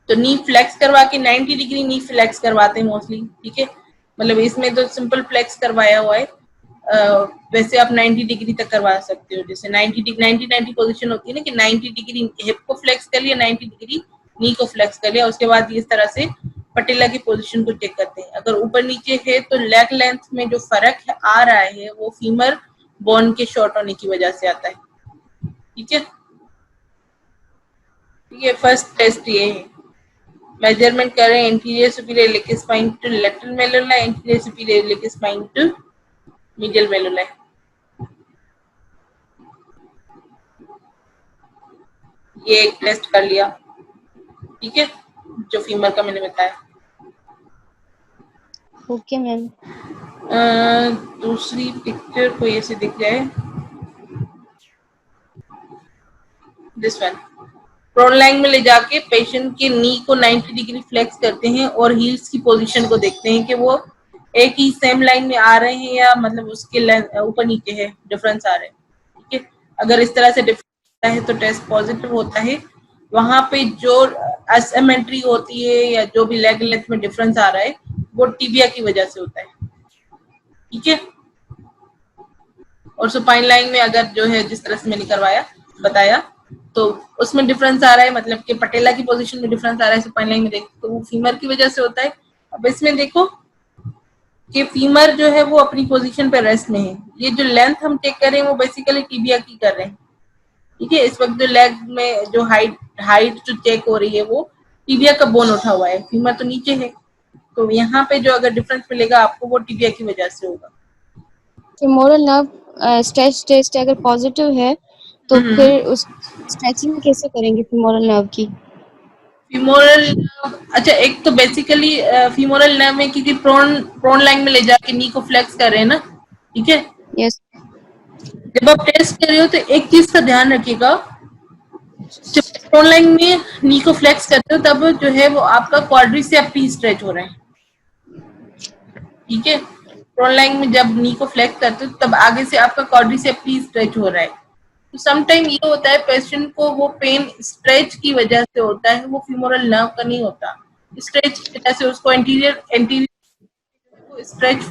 तो नी फ्लेक्स करवा के 90 डिग्री नी फ्लेक्स करवाते हैं मोस्टली। ठीक है, मतलब इसमें तो सिंपल फ्लेक्स करवाया हुआ है, वैसे आप 90 डिग्री तक करवा सकते हो। जैसे 90 पोजीशन होती है ना कि 90 डिग्री हिप को फ्लेक्स कर लिया, 90 डिग्री नी को फ्लेक्स कर लिया, उसके बाद इस तरह से पटेला की पोजीशन को चेक करते हैं। अगर ऊपर नीचे है तो लेग लेंथ में जो फर्क आ रहा है वो फीमर बोन के शॉर्ट होने की वजह से आता है। ठीक है, ये फर्स्ट टेस्ट ये है, मेजरमेंट करें anterior superior iliac spine to lateral malleolus, anterior superior iliac spine to medial malleolus. ये एक टेस्ट कर लिया, ठीक है, जो फीमर का मैंने बताया। Okay ma'am. दूसरी पिक्चर कोई ऐसे दिख जाए, दिस वन। प्रोन लाइन में ले जाके पेशेंट के नी को 90 डिग्री फ्लेक्स करते हैं और हील्स की पोजीशन को देखते हैं कि वो एक ही सेम लाइन में आ रहे हैं या मतलब उसके ऊपर नीचे है, डिफरेंस आ रहे हैं। ठीक है, अगर इस तरह से डिफरेंस है तो टेस्ट पॉजिटिव होता है। वहां पे जो असिमेट्री होती है या जो भी लेग लेंथ में डिफरेंस आ रहा है वो टिबिया की वजह से होता है। ठीक है, और सुपाइन लाइन में अगर जो है जिस तरह से मैंने करवाया बताया तो उसमें डिफरेंस आ रहा है, मतलब कि पटेला की पोजीशन में डिफरेंस आ रहा है सुपाइन लाइन में देख तो वो फीमर की वजह से होता है। अब इसमें देखो कि फीमर जो है वो अपनी पोजीशन पे रेस्ट में है, ये जो लेंथ हम चेक कर रहे हैं वो बेसिकली टिबिया की कर रहे हैं। ठीक है, इस वक्त जो लेग में जो हाइट जो चेक हो रही है वो टिबिया का बोन उठा हुआ है, फीमर तो नीचे है, तो यहाँ पे जो अगर डिफरेंस मिलेगा आपको वो टिबिया की वजह से होगा। फीमोरल नर्व स्ट्रेच टेस्ट अगर पॉजिटिव है तो फिर उस स्ट्रेचिंग कैसे करेंगे फीमोरल नर्व की? फीमोरल, अच्छा, एक तो बेसिकली फीमोरल नर्व में क्योंकि प्रोन लाइन में ले जाके नी को फ्लेक्स कर रहे हैं ना, ठीक है, यस। जब आप टेस्ट कर रहे हो तो एक चीज का ध्यान रखिएगा, जब प्रोन लाइन में नी को फ्लेक्स करते हो तब जो है वो आपका क्वाड्रिसेप भी स्ट्रेच हो रहा है। ठीक है, प्रोन लाइन में जब नी को फ्लेक्स करते हो तब आगे से आपका क्वाड्रिसेप भी स्ट्रेच हो रहा है। तो समटाइम ये होता है पेशेंट को वो पेन स्ट्रेच की वजह से होता है, वो फीमोरल नर्व का नहीं होता। स्ट्रेच की वजह से उसको एंटीरियर स्ट्रेच